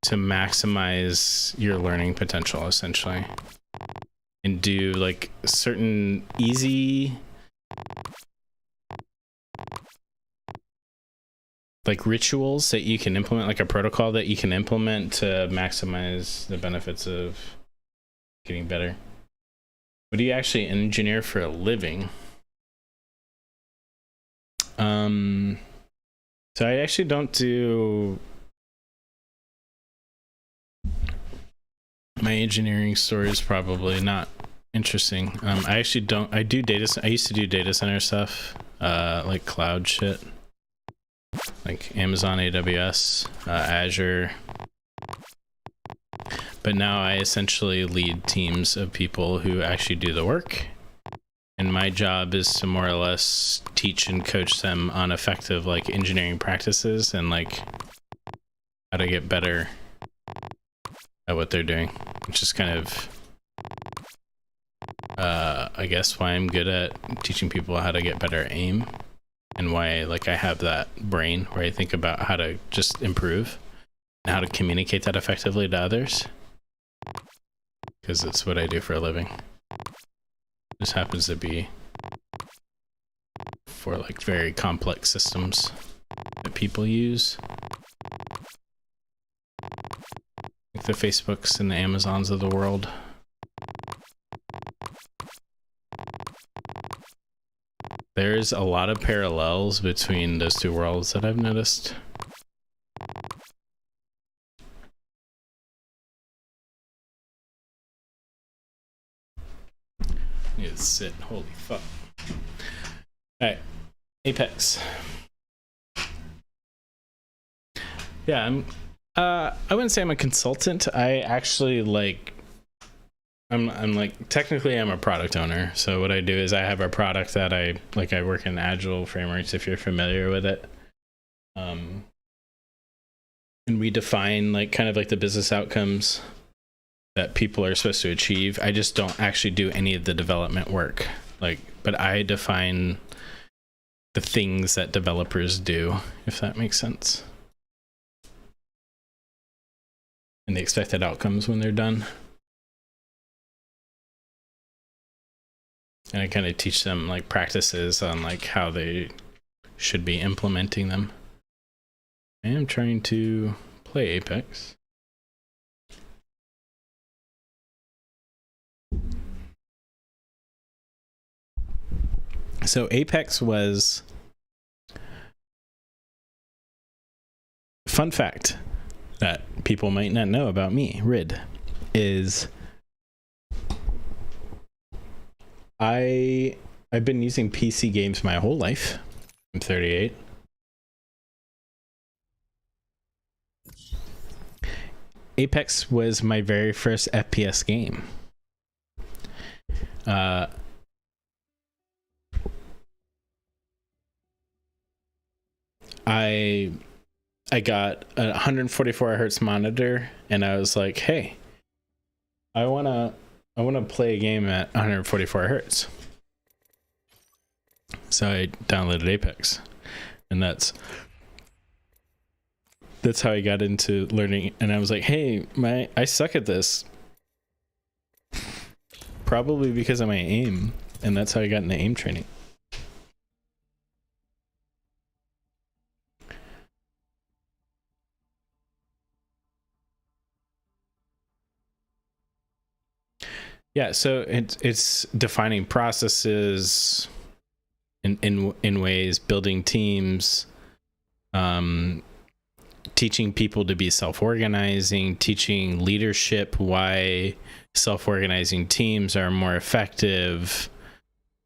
to maximize your learning potential, essentially, and do, like, certain easy, like, rituals that you can implement, like a protocol that you can implement to maximize the benefits of getting better. What do you actually engineer for a living? So I actually don't do, my engineering story is probably not interesting. I actually don't, I used to do data center stuff, like cloud shit, like Amazon, AWS, Azure. But now I essentially lead teams of people who actually do the work. And my job is to more or less teach and coach them on effective like engineering practices and like how to get better at what they're doing, which is kind of I guess why I'm good at teaching people how to get better at aim, and why like I have that brain where I think about how to just improve and how to communicate that effectively to others, because it's what I do for a living. This happens to be for like very complex systems that people use, like the Facebooks and the Amazons of the world. There's a lot of parallels between those two worlds that I've noticed. I need to sit. Holy fuck. Alright. Apex. Yeah, I wouldn't say I'm a consultant. I actually like I'm like technically I'm a product owner. So what I do is I have a product that I work in Agile frameworks, if you're familiar with it. And we define like kind of like the business outcomes that people are supposed to achieve. I just don't actually do any of the development work. But I define the things that developers do, if that makes sense. And the expected outcomes when they're done. And I kind of teach them like practices on like how they should be implementing them. I am trying to play Apex. So Apex was, fun fact that people might not know about me, Rid, is I've been using PC games my whole life. I'm 38. Apex was my very first FPS game. I got a 144 hertz monitor, and I was like, hey, I wanna play a game at 144 hertz. So I downloaded Apex, and that's how I got into learning. And I was like, hey, I suck at this, probably because of my aim, and that's how I got into aim training. Yeah, so it's defining processes in ways, building teams, teaching people to be self-organizing, teaching leadership, why self-organizing teams are more effective.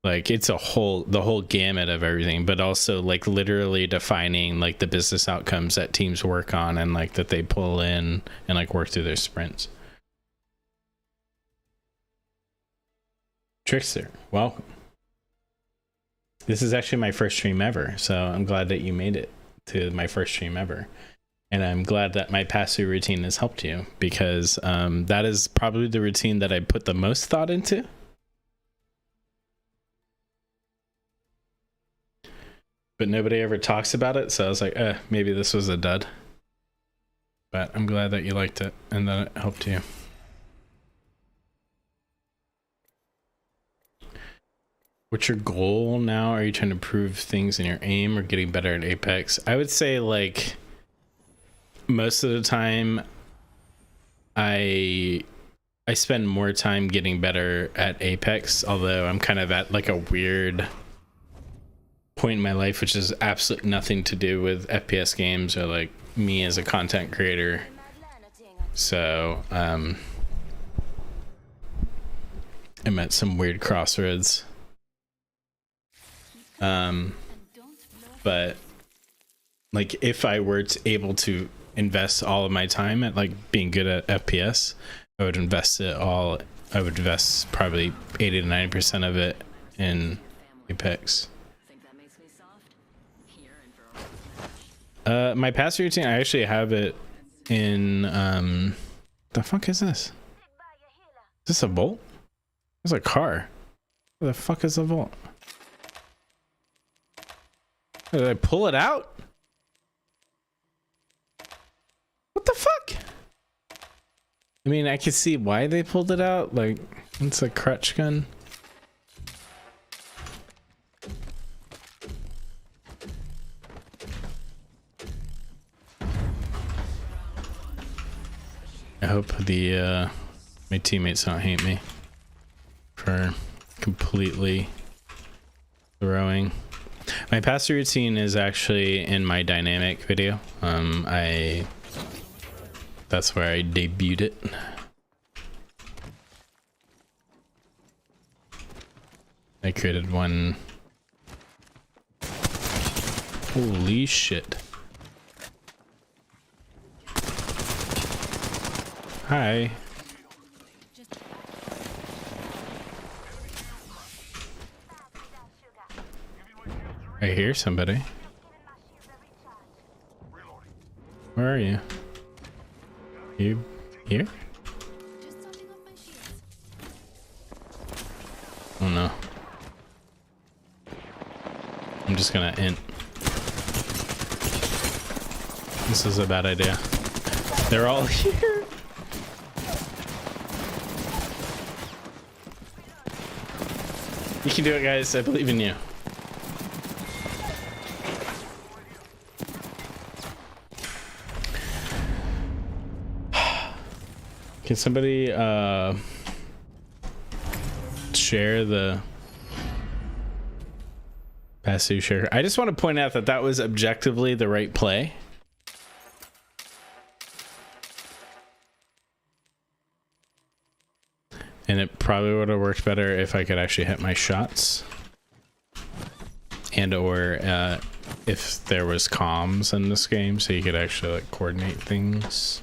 Like it's the whole gamut of everything, but also like literally defining like the business outcomes that teams work on and like that they pull in and like work through their sprints. Trickster, welcome. This is actually my first stream ever, so I'm glad that you made it to my first stream ever. And I'm glad that my pass-through routine has helped you, because that is probably the routine that I put the most thought into. But nobody ever talks about it, so I was like, maybe this was a dud. But I'm glad that you liked it and that it helped you. What's your goal now? Are you trying to improve things in your aim or getting better at Apex? I would say like most of the time I spend more time getting better at Apex, although I'm kind of at like a weird point in my life, which has absolutely nothing to do with FPS games or like me as a content creator. So I'm at some weird crossroads. But like if I were able to invest all of my time at like being good at FPS, I would invest it all. I would invest probably 80 to 90% of it in Apex. My pass routine, I actually have it in, the fuck is this? Is this a Volt? There's a car. Where the fuck is the Volt? Did I pull it out? What the fuck? I mean, I can see why they pulled it out. Like, it's a crutch gun. I hope the my teammates don't hate me for completely throwing. My pass routine is actually in my dynamic video. That's where I debuted it. I created one. Holy shit. Hi. I hear somebody. Where are you? You here? Oh no. I'm just gonna int. This is a bad idea. They're all here. You can do it, guys. I believe in you. Can somebody share the passive share? I just want to point out that that was objectively the right play. And it probably would have worked better if I could actually hit my shots. And or if there was comms in this game so you could actually like coordinate things.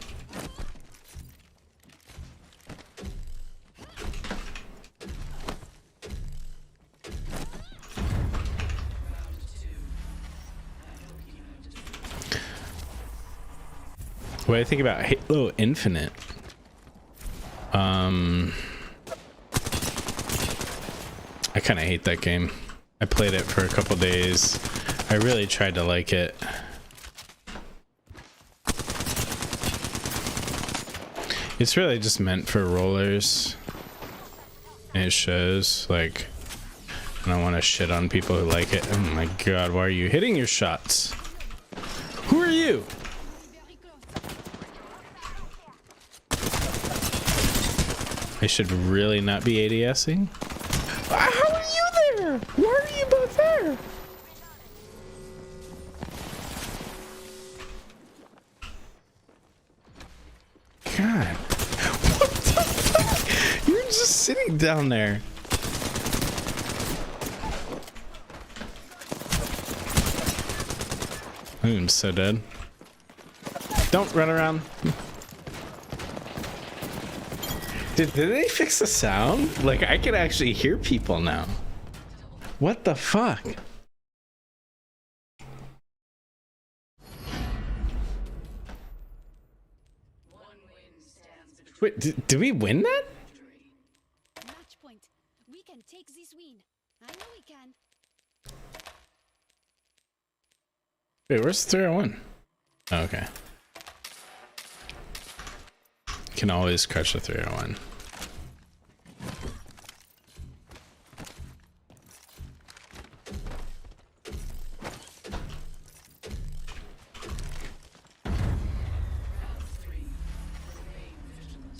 What I think about Halo Infinite, I kind of hate that game. I played it for a couple days. I really tried to like it. It's really just meant for rollers. And it shows, like, I don't want to shit on people who like it. Oh my god, why are you hitting your shots? Who are you? I should really not be ADSing. How are you there? Why are you both there? God. What the fuck? You're just sitting down there. I'm so dead. Don't run around. Did they fix the sound? Like, I can actually hear people now. What the fuck? Wait, did we win that? Match point. We can take this win. I know we can. Wait, where's 301? Oh, okay. Can always crush the 301.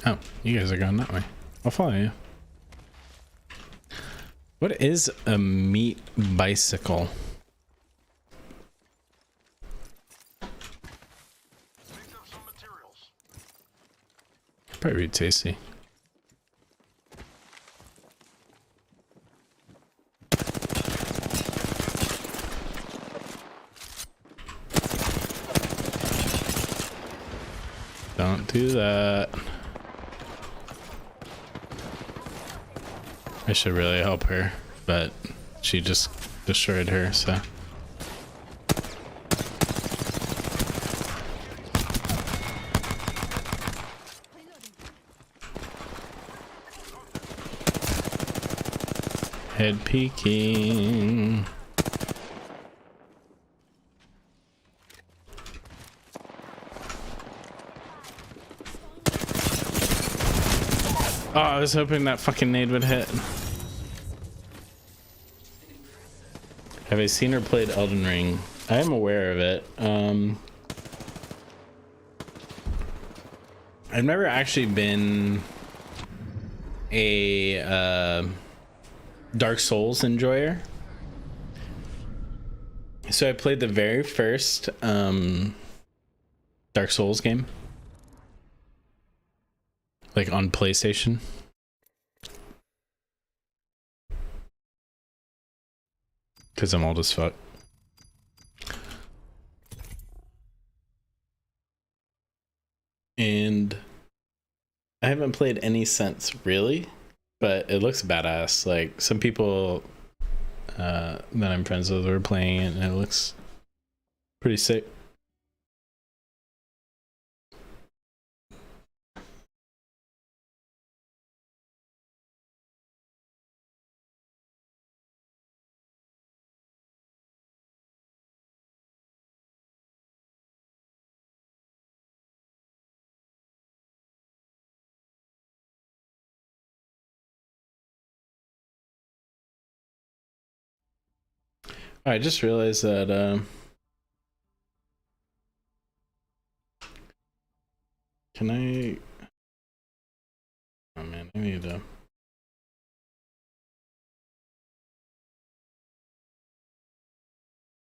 Oh, you guys are going that way. I'll follow you. What is a meat bicycle? Probably tasty. Don't do that. I should really help her, but she just destroyed her, so. Head peeking. Oh, I was hoping that fucking nade would hit. Have I seen or played Elden Ring? I am aware of it. I've never actually been a Dark Souls enjoyer. So I played the very first Dark Souls game, like on PlayStation. Because I'm old as fuck. And I haven't played any since, really. But it looks badass. Like, some people that I'm friends with were playing it, and it looks pretty sick. I just realized that can I? Oh man, I need to.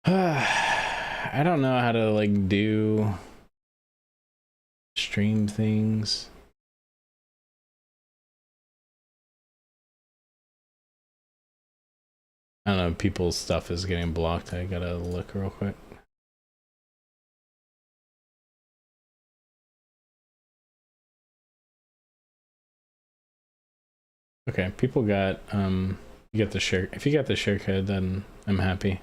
I don't know how to like do stream things. I don't know, people's stuff is getting blocked. I gotta look real quick. Okay, people got you get the share. If you got the share code, then I'm happy.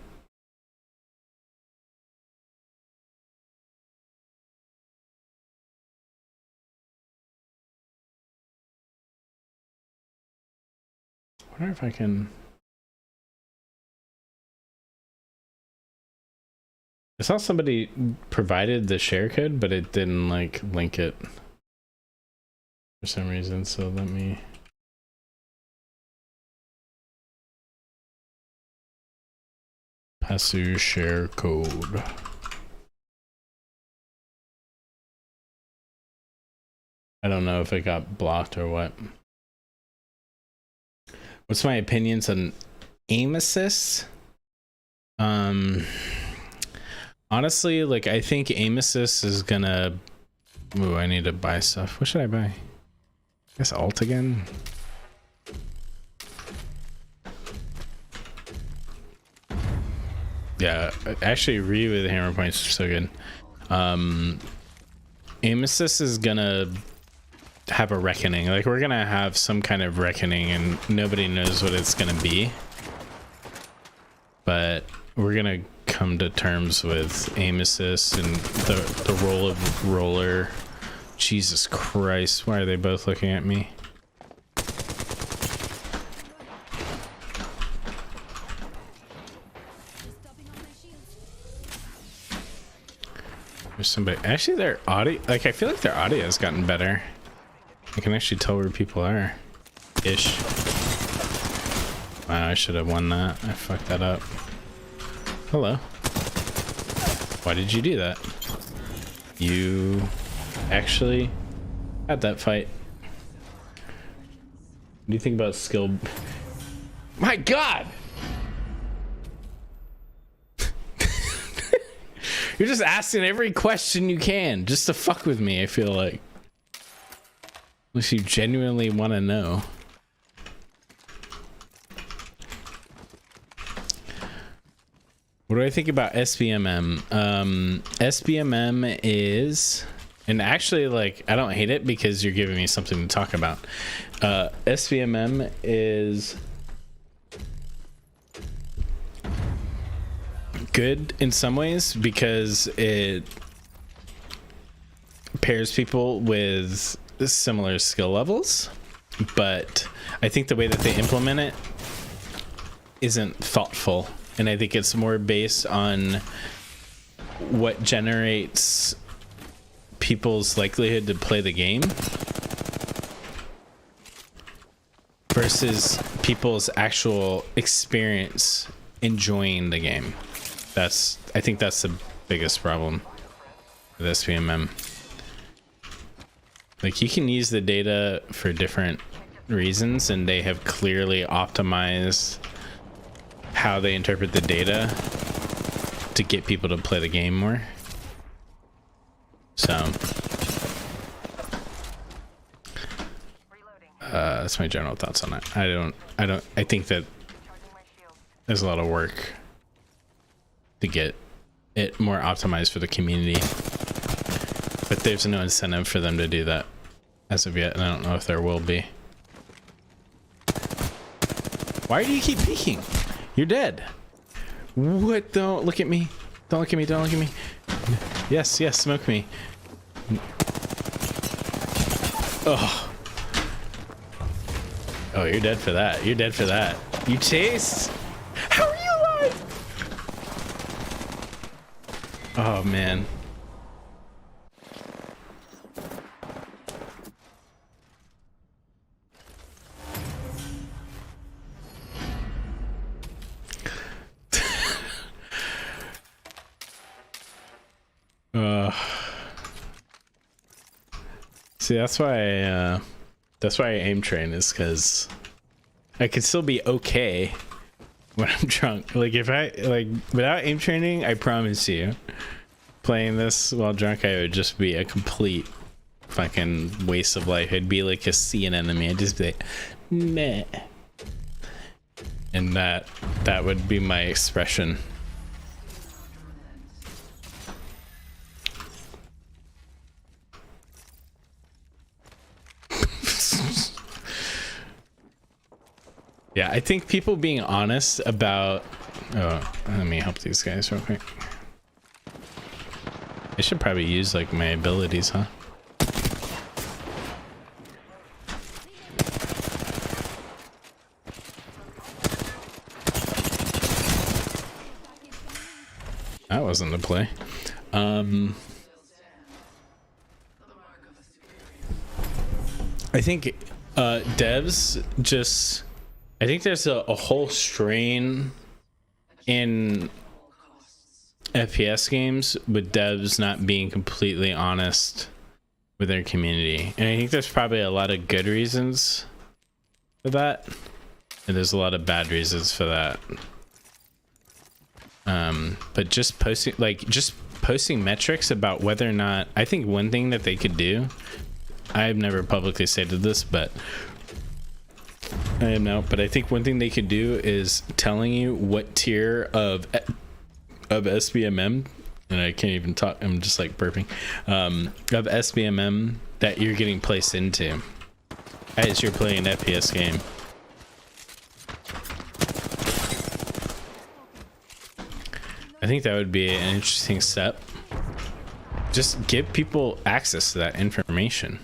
I wonder if I can. I saw somebody provided the share code, but it didn't like link it for some reason. So let me. Pasu share code. I don't know if it got blocked or what. What's my opinions on aim assist? Honestly, like I think aim assist is gonna. Ooh, I need to buy stuff. What should I buy? I guess alt again. Yeah, actually, Re with the hammer points are so good. Aim assist is gonna have a reckoning. Like we're gonna have some kind of reckoning, and nobody knows what it's gonna be. But we're gonna come to terms with aim assist and the role of roller. Jesus Christ! Why are they both looking at me? There's somebody. Actually, their audio. Like I feel like their audio has gotten better. I can actually tell where people are. Ish. Wow, I should have won that. I fucked that up. Hello. Why did you do that? You actually had that fight. What do you think about skill? My God! You're just asking every question you can just to fuck with me, I feel like. Unless you genuinely want to know. What do I think about SBMM? SBMM is And actually, like, I don't hate it because you're giving me something to talk about. SBMM is good in some ways because it pairs people with similar skill levels, but I think the way that they implement it isn't thoughtful, and I think it's more based on what generates people's likelihood to play the game versus people's actual experience enjoying the game. I think that's the biggest problem with SBMM. Like, you can use the data for different reasons, and they have clearly optimized how they interpret the data to get people to play the game more. So that's my general thoughts on it. I think that there's a lot of work to get it more optimized for the community, but there's no incentive for them to do that as of yet, and I don't know if there will be. Why do you keep peeking? You're dead. What? Don't look at me. Don't look at me. Don't look at me. Yes, yes, smoke me. Oh. Oh, you're dead for that. You're dead for that. You chased? How are you alive? Oh, man. See, that's why I aim train, is because I could still be okay when I'm drunk. Like, if I, like, without aim training, I promise you, playing this while drunk, I would just be a complete fucking waste of life. I'd be like a sea an enemy. I'd just be like, meh. And that would be my expression. Yeah, I think people being honest about... Oh, let me help these guys real quick. I should probably use, like, my abilities, huh? That wasn't the play. I think devs just... I think there's a whole strain in FPS games with devs not being completely honest with their community. And I think there's probably a lot of good reasons for that. And there's a lot of bad reasons for that. But just posting metrics about whether or not... I think one thing that they could do... I've never publicly stated this, but... but I think one thing they could do is telling you what tier of SBMM, and I can't even talk, I'm just like burping, of SBMM that you're getting placed into as you're playing an FPS game. I think that would be an interesting step. Just give people access to that information.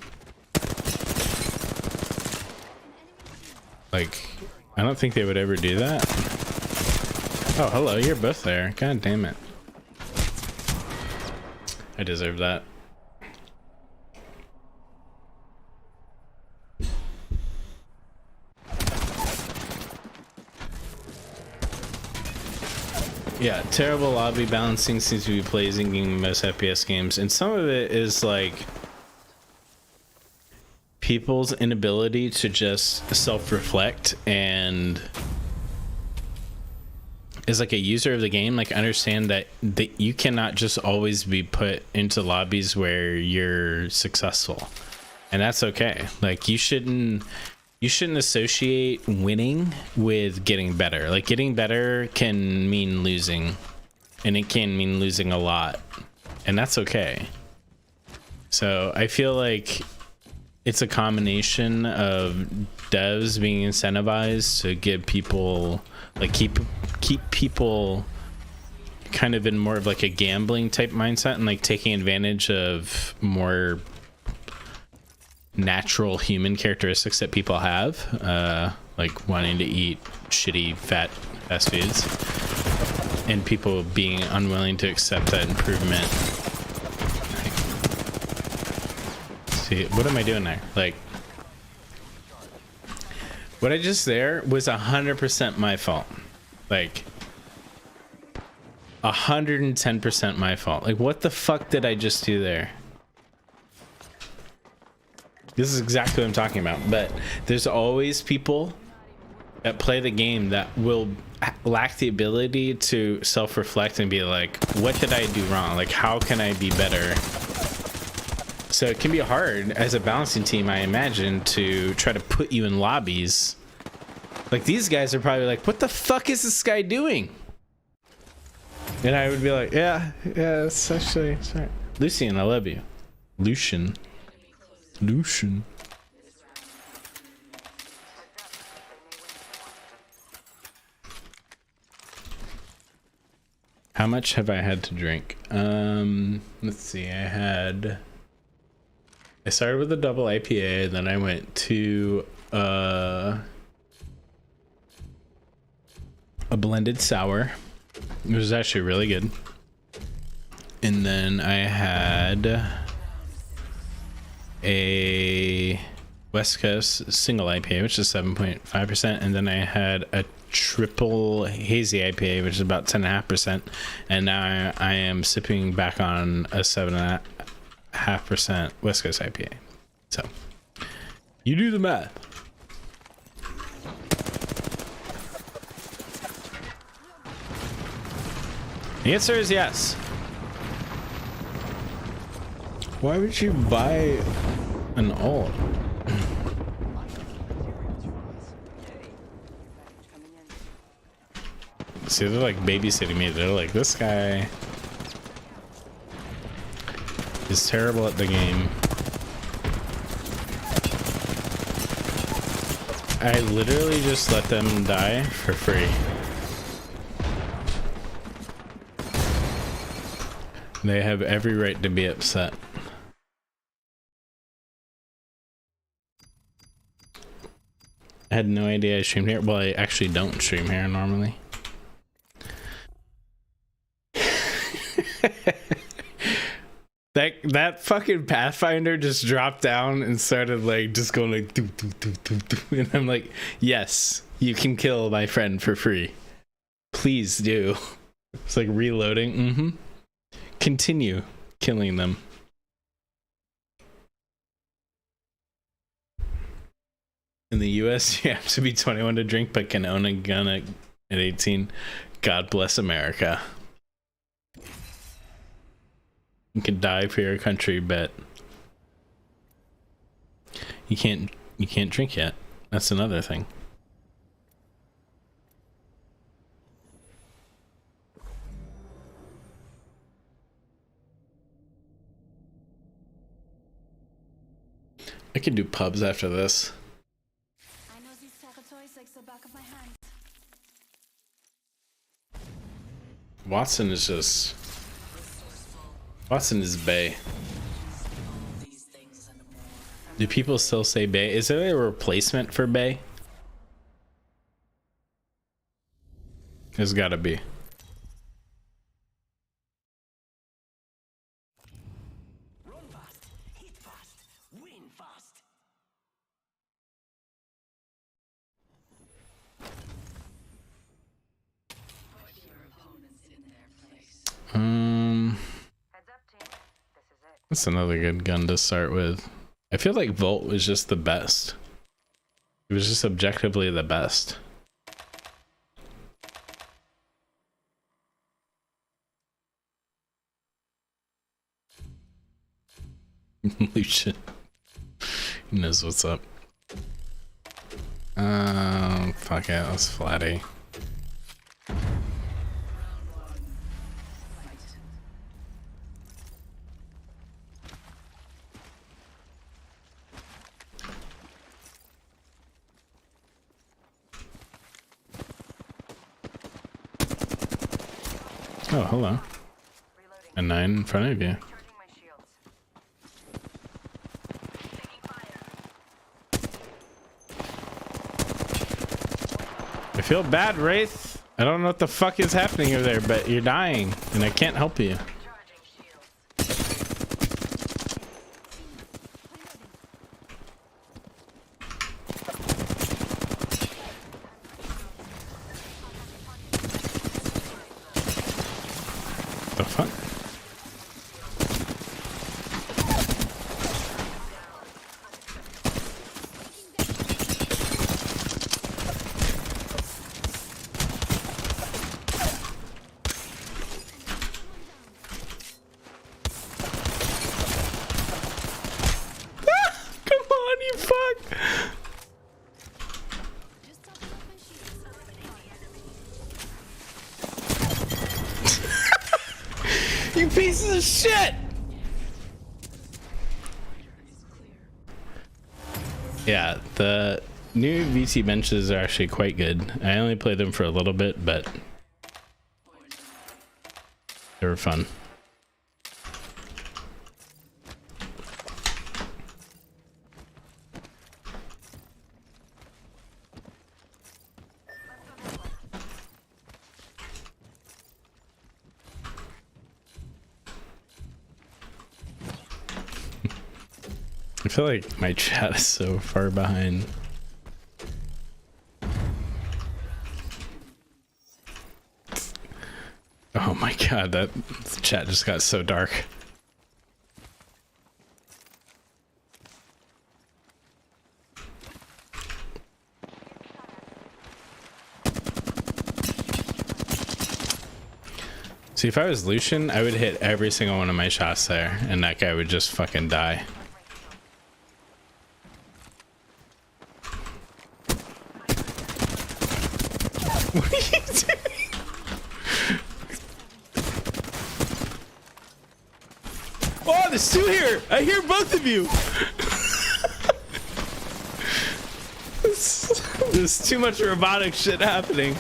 Like, I don't think they would ever do that. Oh, hello, you're both there. God damn it. I deserve that. Yeah, terrible lobby balancing seems to be plaguing in most FPS games, and some of it is like people's inability to just self-reflect and as like a user of the game, like understand that you cannot just always be put into lobbies where you're successful, and that's okay. Like, you shouldn't associate winning with getting better. Like, getting better can mean losing, and it can mean losing a lot, and that's okay. So I feel like it's a combination of devs being incentivized to get people, like keep people kind of in more of like a gambling type mindset and like taking advantage of more natural human characteristics that people have, like wanting to eat shitty fast foods, and people being unwilling to accept that improvement. See, what am I doing there? Like, what I just there was 100% my fault. Like 110% my fault. Like, what the fuck did I just do there? This is exactly what I'm talking about. But there's always people that play the game that will lack the ability to self-reflect and be like, what did I do wrong? Like, how can I be better? So it can be hard as a balancing team, I imagine, to try to put you in lobbies. Like, these guys are probably like, what the fuck is this guy doing? And I would be like, yeah, it's actually, sorry. Lucian, I love you. Lucian. How much have I had to drink? Let's see. I started with a double IPA, then I went to a blended sour. It was actually really good. And then I had a West Coast single IPA, which is 7.5%, and then I had a triple hazy IPA, which is about 10.5%, and now I am sipping back on a 7.5% West Coast IPA. So you do the math. The answer is yes. Why would you buy an alt? See, they're like babysitting me. They're like, this guy is terrible at the game. I literally just let them die for free. They have every right to be upset. I had no idea I streamed here. Well, I actually don't stream here normally. That fucking Pathfinder just dropped down and started like just going like doo, doo, doo, doo, doo. And I'm like, yes, you can kill my friend for free. Please do. It's like reloading. Continue killing them. In the US, you have to be 21 to drink, but can own a gun at 18. God bless America. You can die for your country, but you can't drink yet. That's another thing. I could do pubs after this. I know these territories like the back of my hand. Watson is just... Watson is bae. Do people still say bae? Is there a replacement for bae? There's gotta be. Run fast, hit fast, win fast. Put your opponents in their place. Heads up, team. This is it. That's another good gun to start with. I feel like Volt was just the best. It was just objectively the best. Lucian. He knows what's up. Fuck it, that's Flatty. Oh, hello. A 9 in front of you. I feel bad, Wraith. I don't know what the fuck is happening over there, but you're dying, and I can't help you. The fuck? Come on, you fuck! Just topping off my shields. You pieces of shit! Yeah, the new VT benches are actually quite good. I only played them for a little bit, but they were fun. I feel like my chat is so far behind. Oh my god, that chat just got so dark. See, if I was Lucian, I would hit every single one of my shots there, and that guy would just fucking die. What are you doing? Oh, there's two here! I hear both of you! There's too much robotic shit happening.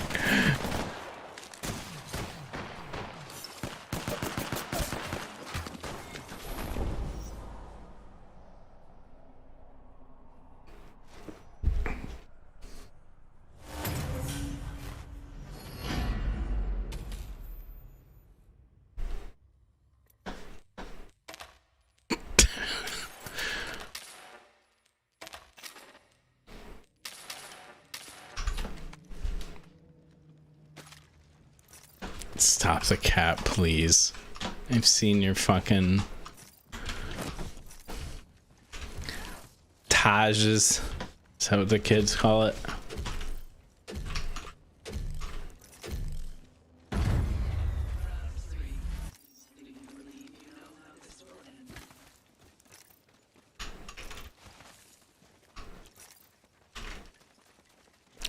Stop the cap, please. I've seen your fucking Tages. Is that what the kids call it?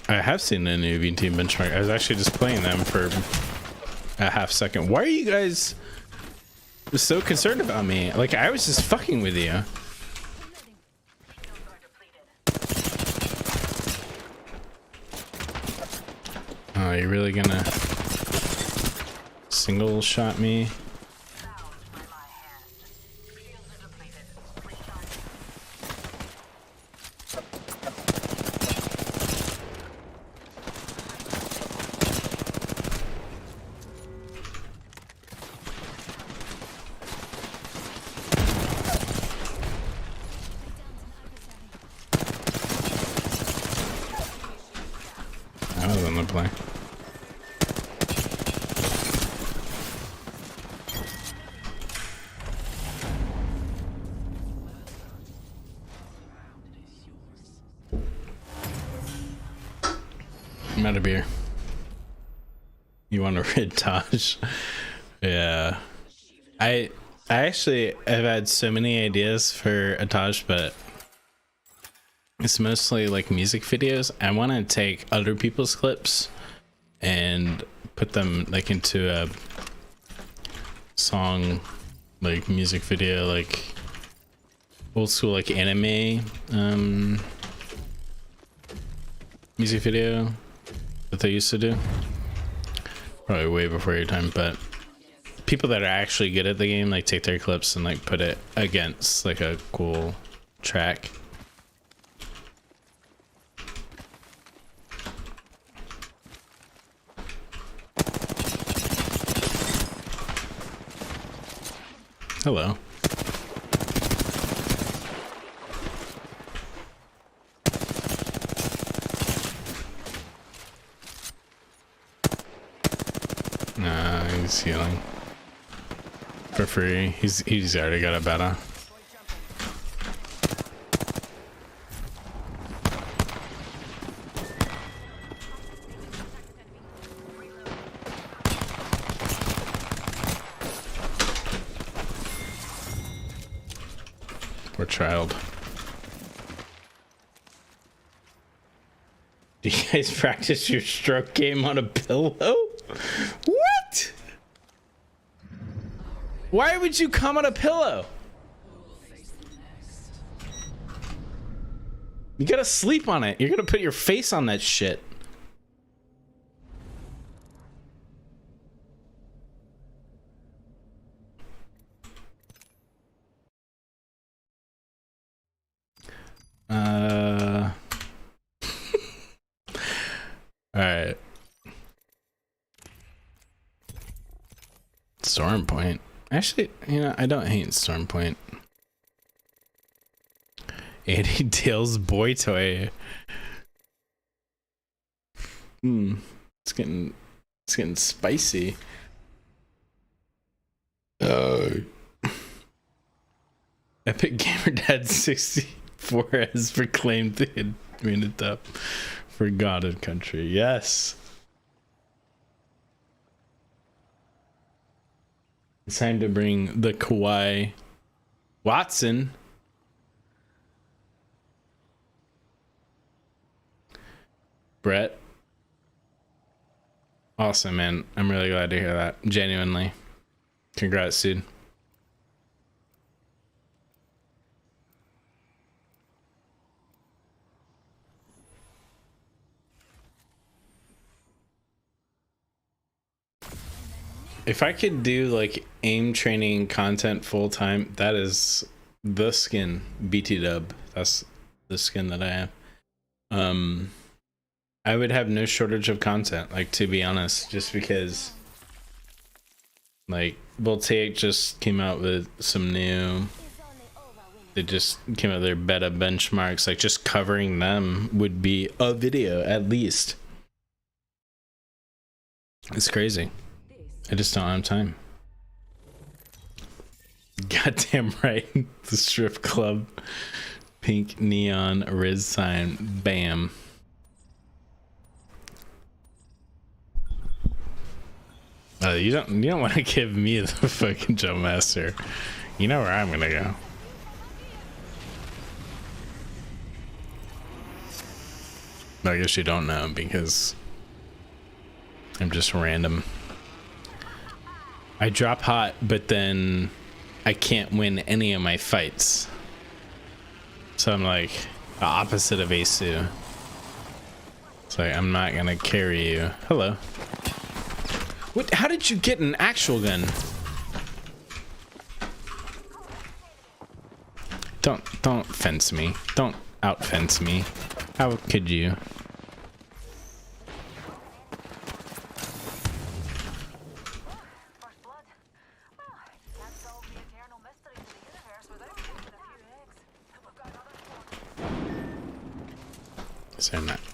I have seen the new VT benchmark. I was actually just playing them for a half second. Why are you guys so concerned about me? Like, I was just fucking with you. Oh, you're really gonna single shot me? I was on the play. I'm out of beer. You want a red Taj? Yeah. I actually have had so many ideas for a Taj, but it's mostly like music videos. I want to take other people's clips and put them like into a song, like music video, like old school like anime music video that they used to do. Probably way before your time, but people that are actually good at the game like take their clips and like put it against like a cool track. Hello. Nah, he's healing for free. He's already got a beta. Poor child. Do you guys practice your stroke game on a pillow? What? Why would you come on a pillow? You gotta sleep on it. You're gonna put your face on that shit. Alright. Storm Point. Actually, you know, I don't hate Storm Point. 80 Tails boy toy. It's getting spicy. Epic Gamer Dad 64 has proclaimed the minute up for God and Country. Yes. It's time to bring the Kawhi Watson. Brett. Awesome, man. I'm really glad to hear that. Genuinely. Congrats, dude. If I could do like aim training content full time, that is the skin. BT dub. That's the skin that I have. I would have no shortage of content, like, to be honest, just because like Voltaic just came out with some new, they just came out with their beta benchmarks, like just covering them would be a video at least. It's crazy. I just don't have time. Goddamn right. The strip club. Pink neon Riz sign. Bam. You don't want to give me the fucking jump master. You know where I'm gonna go. I guess you don't know because I'm just random. I drop hot, but then I can't win any of my fights. So I'm like the opposite of Asu. It's like, I'm not gonna carry you. Hello. What? How did you get an actual gun? Don't fence me. Don't out fence me. How could you?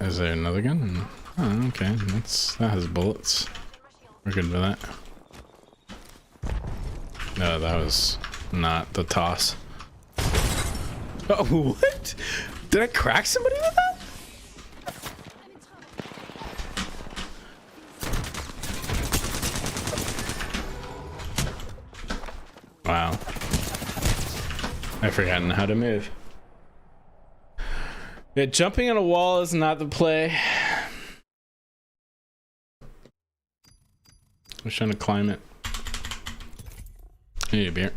Is there another gun? Oh, okay. That has bullets. We're good with that. No, that was not the toss. Oh, what? Did I crack somebody with that? Wow. I've forgotten how to move. Yeah, jumping on a wall is not the play. I'm trying to climb it. I need a beer.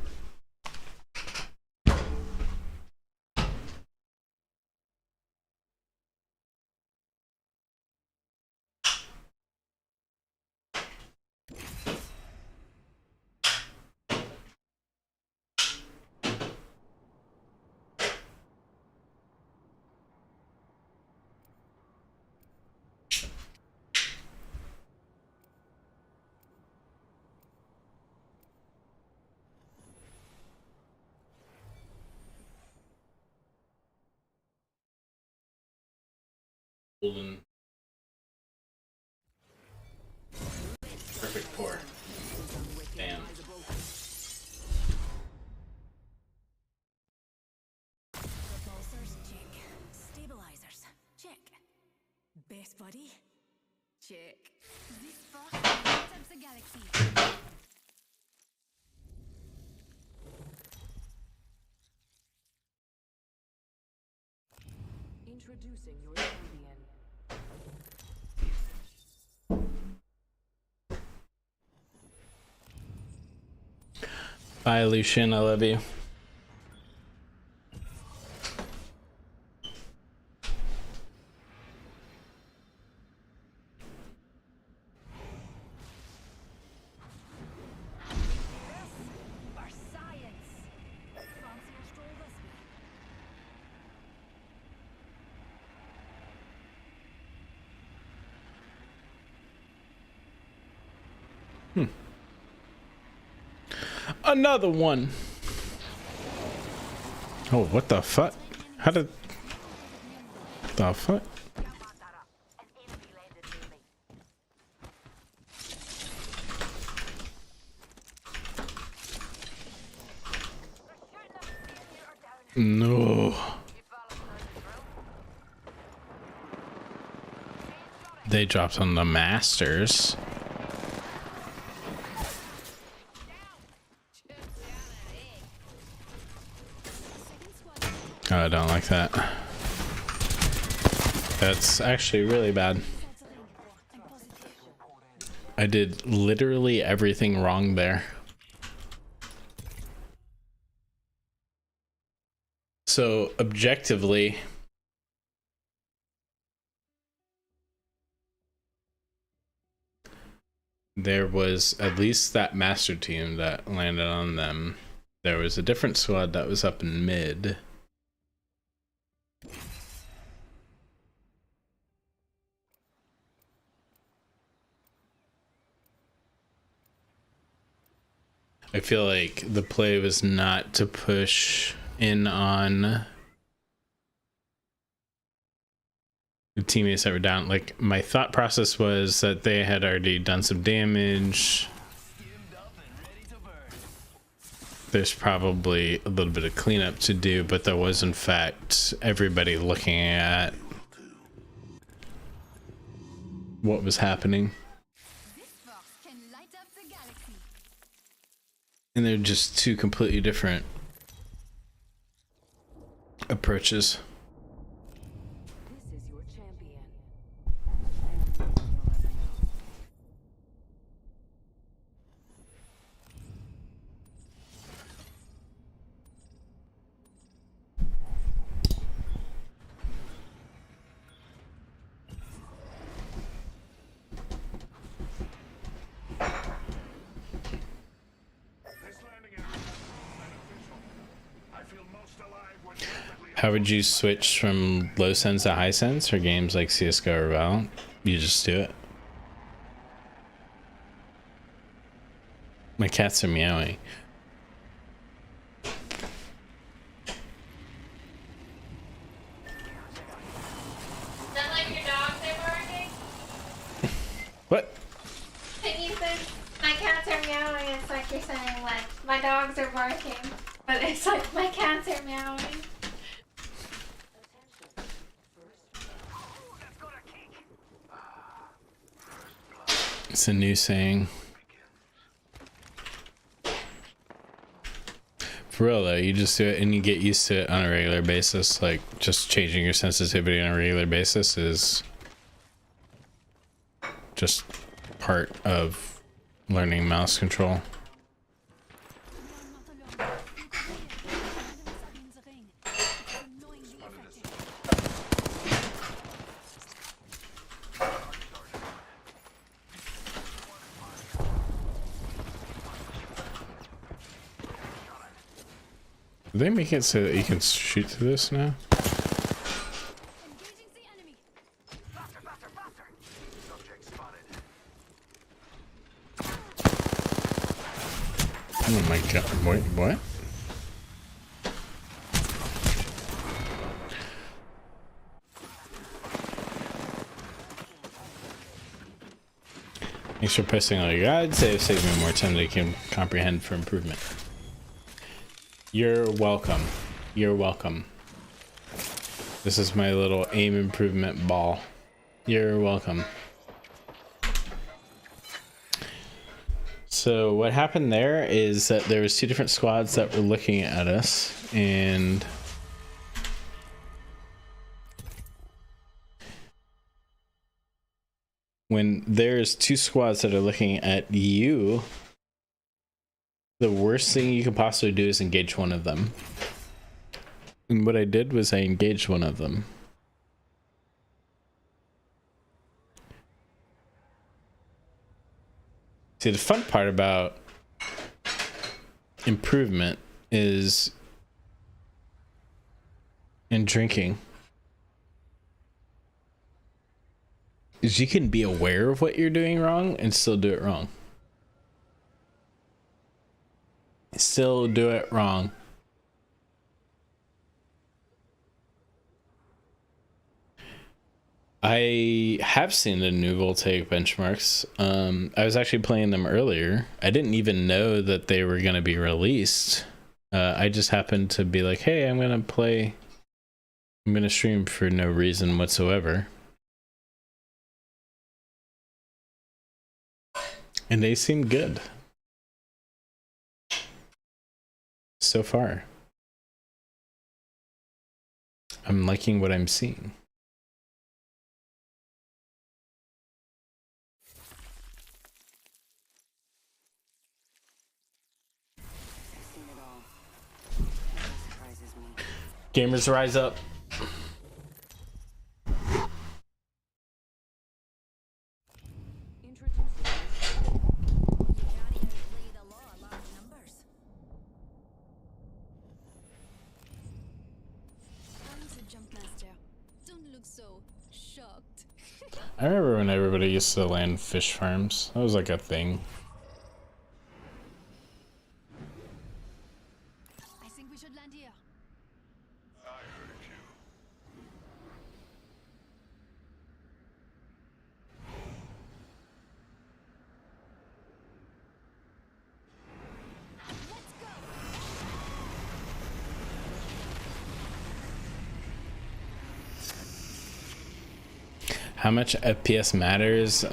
golden. Perfect pour. Damn. Repulsors, check. Stabilizers, check. Best buddy, check. This spark lights up the galaxy. Introducing your champion. Bye, Lucian. I love you. For science. Fancy a stroll this way? Another one. Oh, what the fuck? How did... The fuck? No. They dropped on the Masters. Oh, I don't like that. That's actually really bad. I did literally everything wrong there. So objectively, there was at least that master team that landed on them. There was a different squad that was up in mid. I feel like the play was not to push in on the teammates that were down. Like, my thought process was that they had already done some damage. There's probably a little bit of cleanup to do, but there was in fact everybody looking at what was happening. This box can light up the galaxy. And they're just two completely different approaches. This is your champion. How would you switch from low sense to high sense for games like CSGO or Valorant? You just do it. My cats are meowing. Is that like your dogs are barking? What? And you said my cats are meowing. It's like you're saying like my dogs are barking, but it's like my cats are meowing. It's a new saying. For real though, you just do it and you get used to it on a regular basis. Like, just changing your sensitivity on a regular basis is just part of learning mouse control. Did they make it so that you can shoot through this now? Engaging the enemy. Oh my god, wait, what? Thanks for posting all your guides. They've saved me more time than I can comprehend for improvement. You're welcome. You're welcome. This is my little aim improvement ball. You're welcome. So what happened there is that there was two different squads that were looking at us, and when there's two squads that are looking at you, the worst thing you could possibly do is engage one of them. And what I did was I engaged one of them. See, the fun part about improvement is in drinking is you can be aware of what you're doing wrong and still do it wrong. Still do it wrong. I have seen the new Voltaic benchmarks. I was actually playing them earlier. I didn't even know that they were going to be released. I just happened to be like, hey, I'm going to stream for no reason whatsoever. And they seem good. So far. I'm liking what I'm seeing. Gamers rise up. I remember when everybody used to land fish farms. That was like a thing. I think we should land here. How much FPS matters?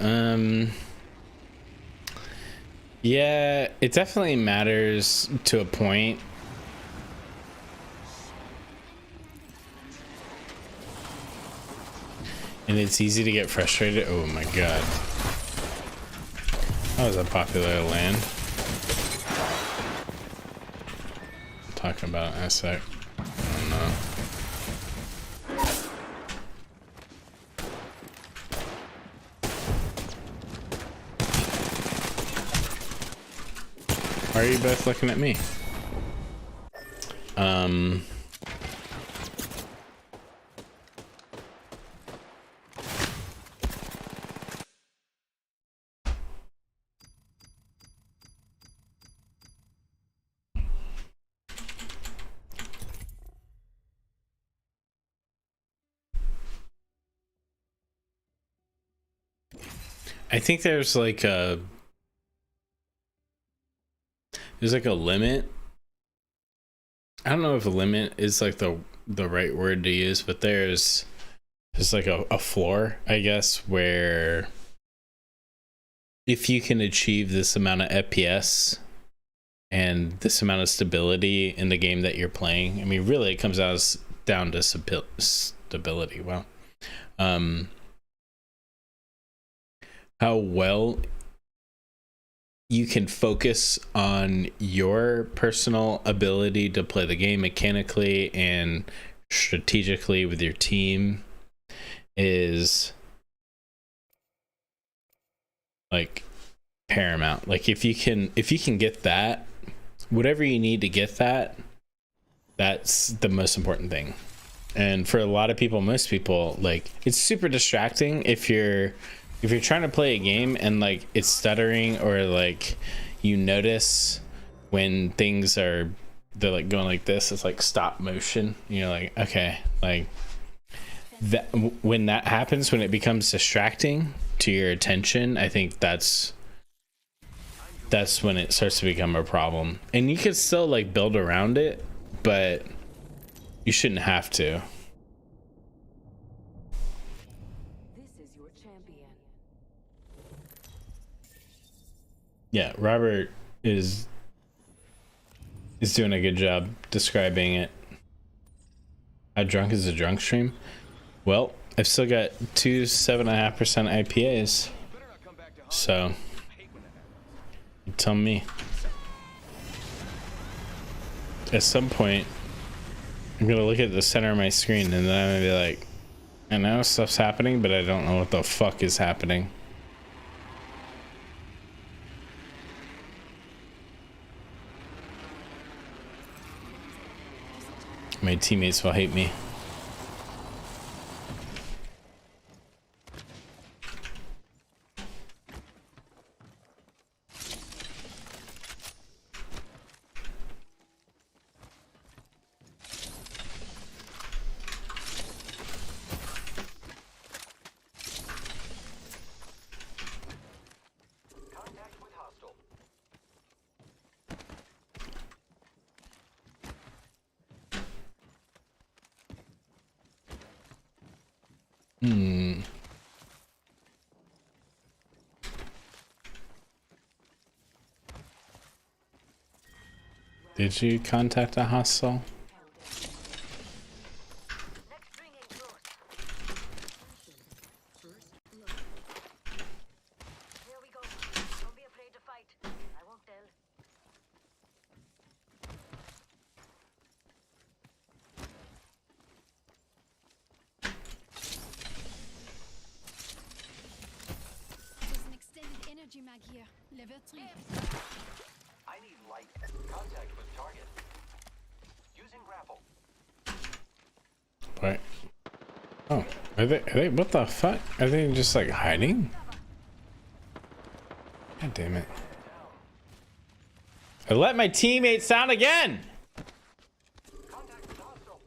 Yeah, it definitely matters to a point. And it's easy to get frustrated. Oh my god. That was a popular land. Talking about in a sec. I don't know. Why are you both looking at me? I think there's like a limit. I don't know if a limit is like the right word to use, but there's like a floor, I guess, where if you can achieve this amount of FPS and this amount of stability in the game that you're playing, I mean, really it comes down to stability. Wow. How well you can focus on your personal ability to play the game mechanically and strategically with your team is like paramount. Like if you can get that, whatever you need to get that, that's the most important thing. And for a lot of people, most people, like it's super distracting if you're trying to play a game and like it's stuttering, or like you notice when things they're like going like this, it's like stop motion. You're like, okay, like that when that happens, when it becomes distracting to your attention, I think that's that's when it starts to become a problem. And you can still like build around it, but you shouldn't have to. This is your champion. Yeah, Robert is doing a good job describing it. How drunk is a drunk stream? Well, I've still got two 7.5% IPAs. So, you tell me. At some point, I'm gonna look at the center of my screen and then I'm gonna be like, I know stuff's happening, but I don't know what the fuck is happening. My teammates will hate me. Did you contact a hostile? There's an extended energy mag here. Level 3. I need light. Contact with target. Using grapple. What? Oh, are they, what the fuck? Are they just like hiding? God damn it. I let my teammates down again! Contact with hostile.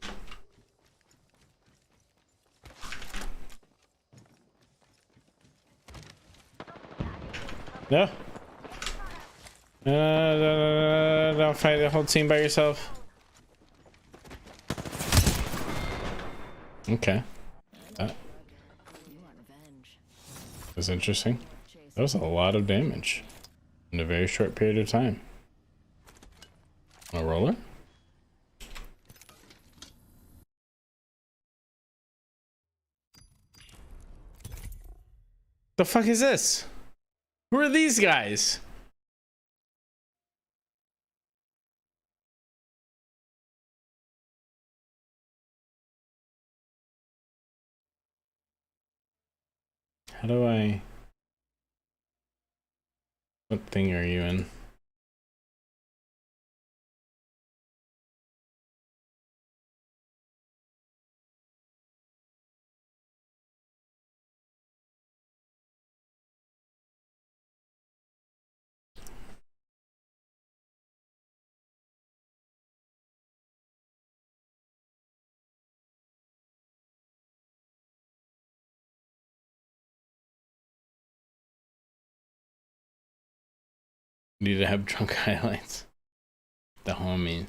No. No, don't fight the whole team by yourself. Okay. That was interesting. That was a lot of damage in a very short period of time. A roller? The fuck is this? Who are these guys? How do I... What thing are you in? Need to have drunk highlights. The homies.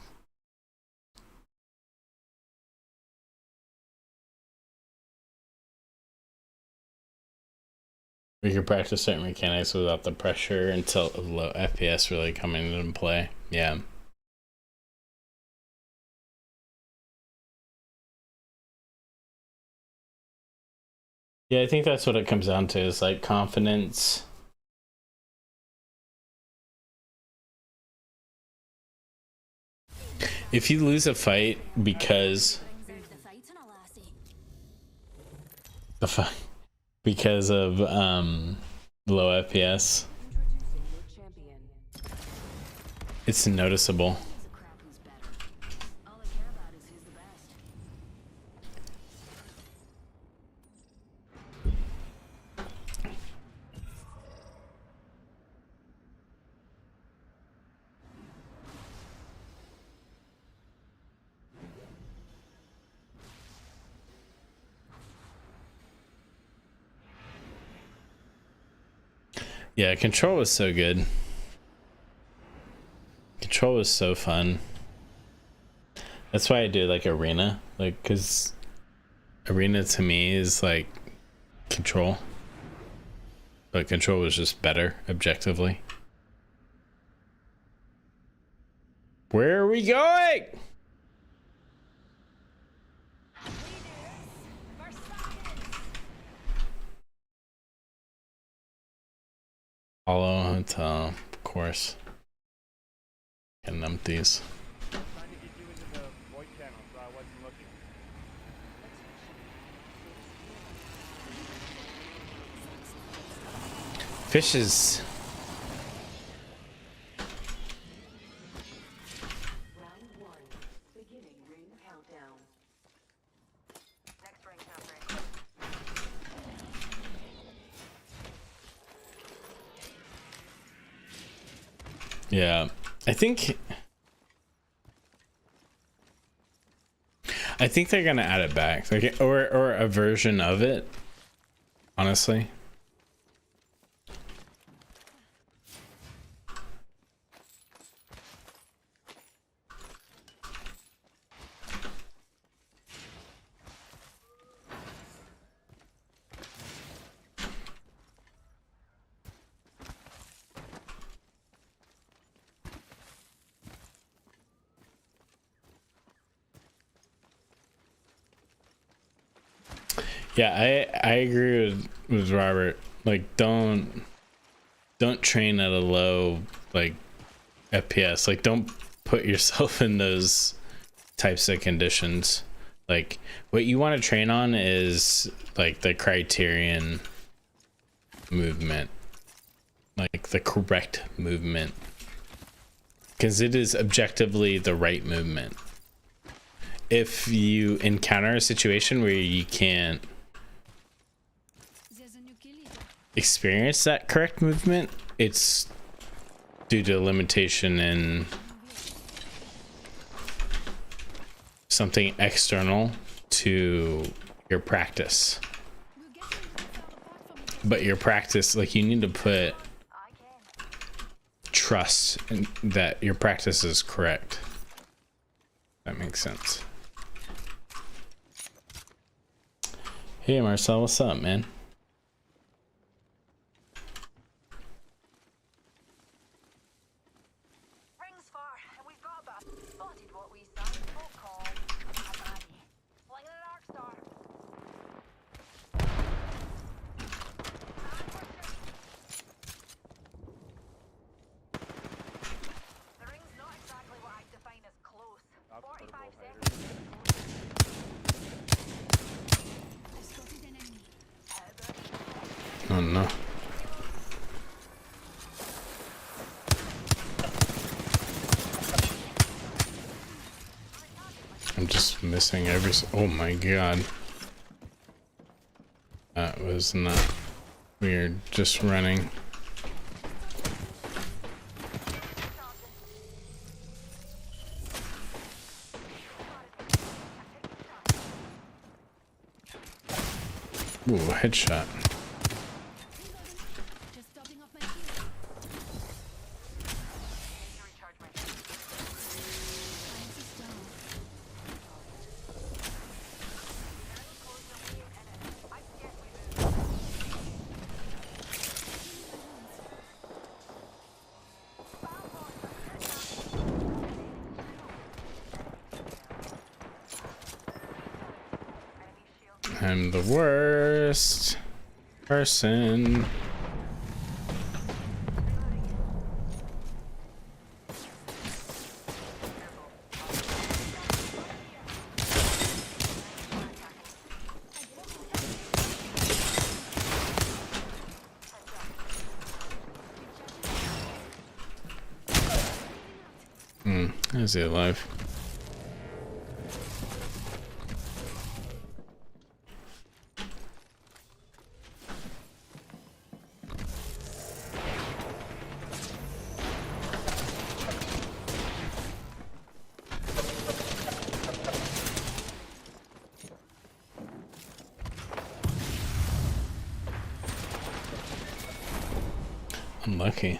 We could practice certain mechanics without the pressure until low FPS really coming into play. Yeah. Yeah, I think that's what it comes down to, is like confidence. If you lose a fight because the fight because of low FPS, Introducing your champion. it's noticeable. He's a crap who's better. All I care about is who's the best. Yeah, control was so good. Control was so fun. That's why I do like Arena, like, because Arena to me is like Control, but Control was just better objectively. Where are we going? Hollow Hotel, of course. Getting empties. Trying to get you into the void channel, so I wasn't looking. Fishes. Round 1. Beginning ring countdown. Next ring countdown. Yeah, I think they're gonna add it back, like, or a version of it. Honestly, yeah, I agree with Robert. Like, don't train at a low like FPS. Like, don't put yourself in those types of conditions. Like, what you want to train on is like the criterion movement, like the correct movement, because it is objectively the right movement. If you encounter a situation where you can't There's a new kill leader. experience that correct movement, it's due to limitation in something external to your practice. We'll get them both out apart from each other. But your practice, like, you need to put I can. trust in that your practice is correct. That makes sense. Hey Marcel, what's up, man? Rings far, and we've got about spotted what we folk call a baddie. Flinging an arc star. The ring's not exactly what I'd define as close. 45 seconds. I spotted an enemy. Oh no. I'm just missing oh my god. That was not weird, just running. Ooh, headshot. Just topping off my shield. Recharge my Science is down. I'm the worst person. Is he alive? Unlucky.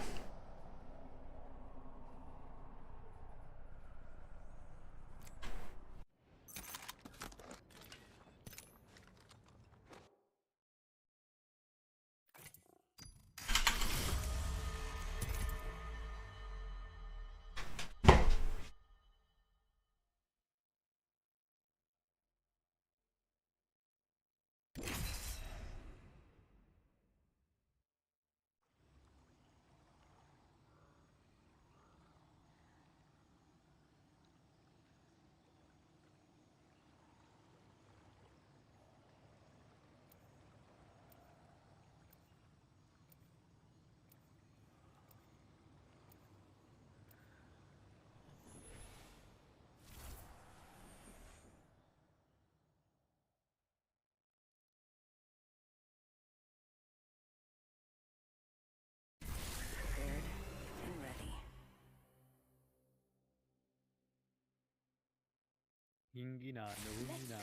That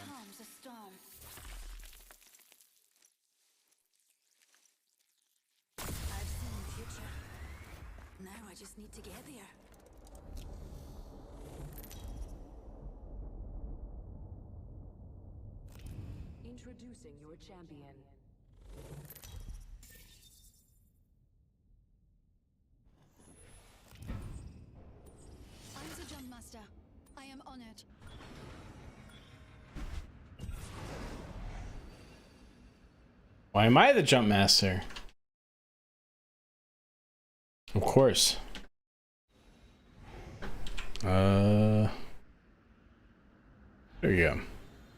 calms a storm. I've seen the future. Now I just need to get there. Introducing your champion. I'm the jump master. I am honored. Why am I the jump master? Of course. There you go.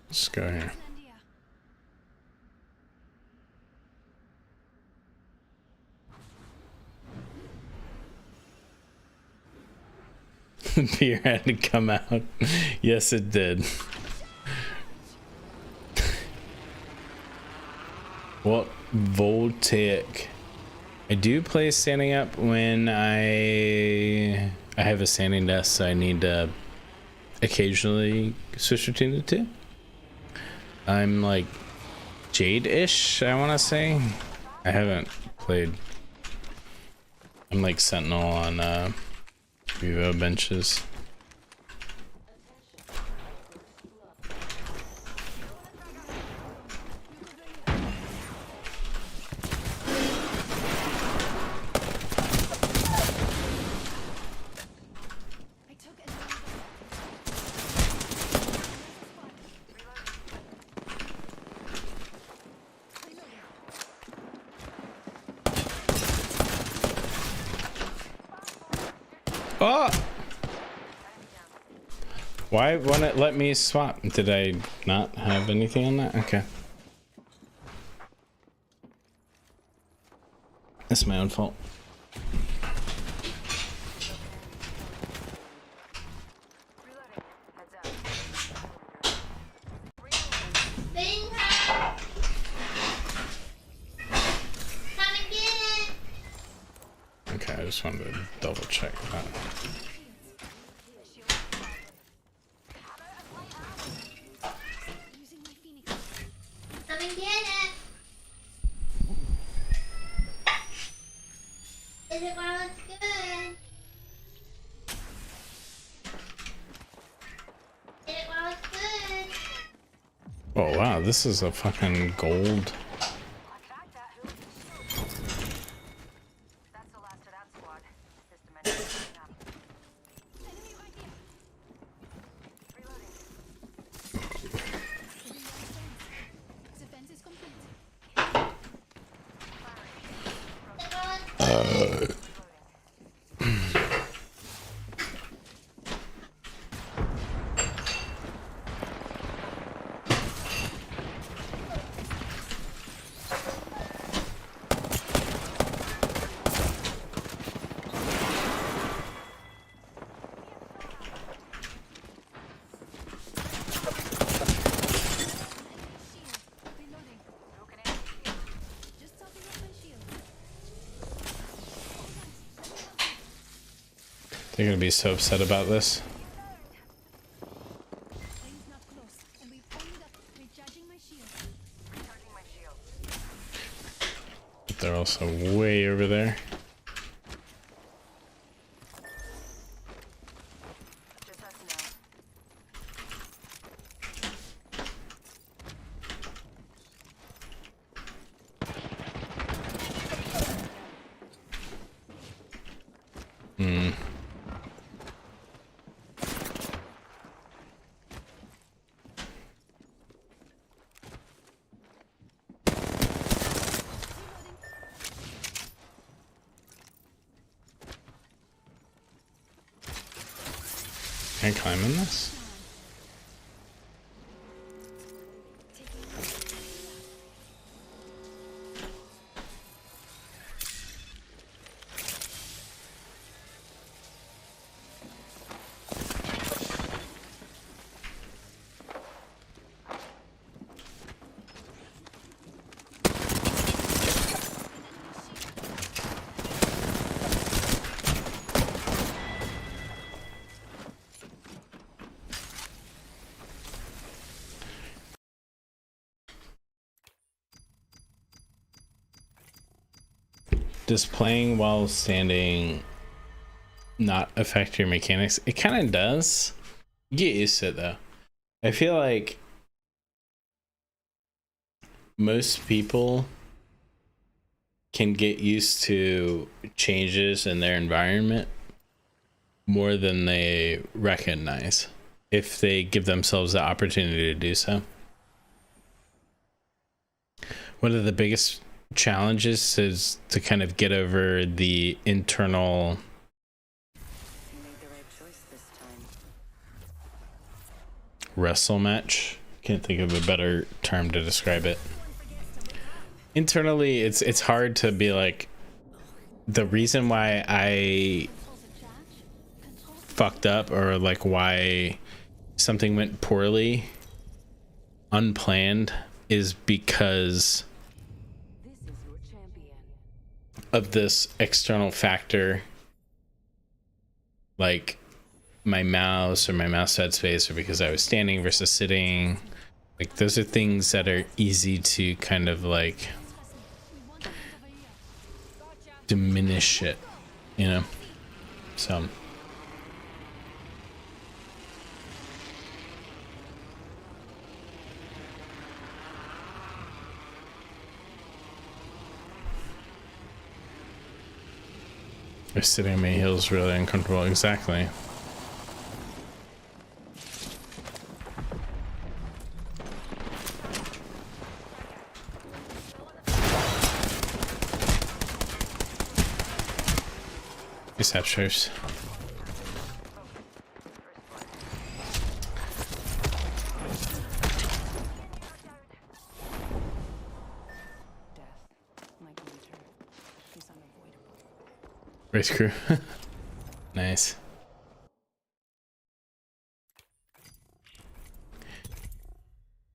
Let's go here. Beer had to come out. Yes, it did. What voltaic? I do play standing up when I have a standing desk, so I need to occasionally switch between the two. I'm like Jade-ish, I want to say. I haven't played. I'm like Sentinel on Vivo benches. Oh! Why wouldn't it let me swap? Did I not have anything on that? Okay. That's my own fault. Okay, I just wanted to double check that. Using my phoenix. Come and get it. Is it while it's good? Get it while it's good. Oh wow, this is a fucking gold. That's the last of that squad. System engineering up. Enemy right here. Reloading. The fence is complete. Reloading. Just topping up my shield. They're gonna be so upset about this. Ring's not close, and we've opened up. Recharging my shield. Recharging my shield. But they're also way over there. Just us now. Hmm. Can I climb in this? Does playing while standing not affect your mechanics? It kind of does. You get used to it though. I feel like most people can get used to changes in their environment more than they recognize if they give themselves the opportunity to do so. One of the biggest challenges is to kind of get over the internal wrestle match. Can't think of a better term to describe it. Internally, it's hard to be like, the reason why I fucked up, or like why something went poorly unplanned, is because of this external factor, like my mouse or my mouse headspace, or because I was standing versus sitting. Like those are things that are easy to kind of like diminish it, you know? So sitting on my heels really uncomfortable. Exactly. Receptors. Race crew. Nice.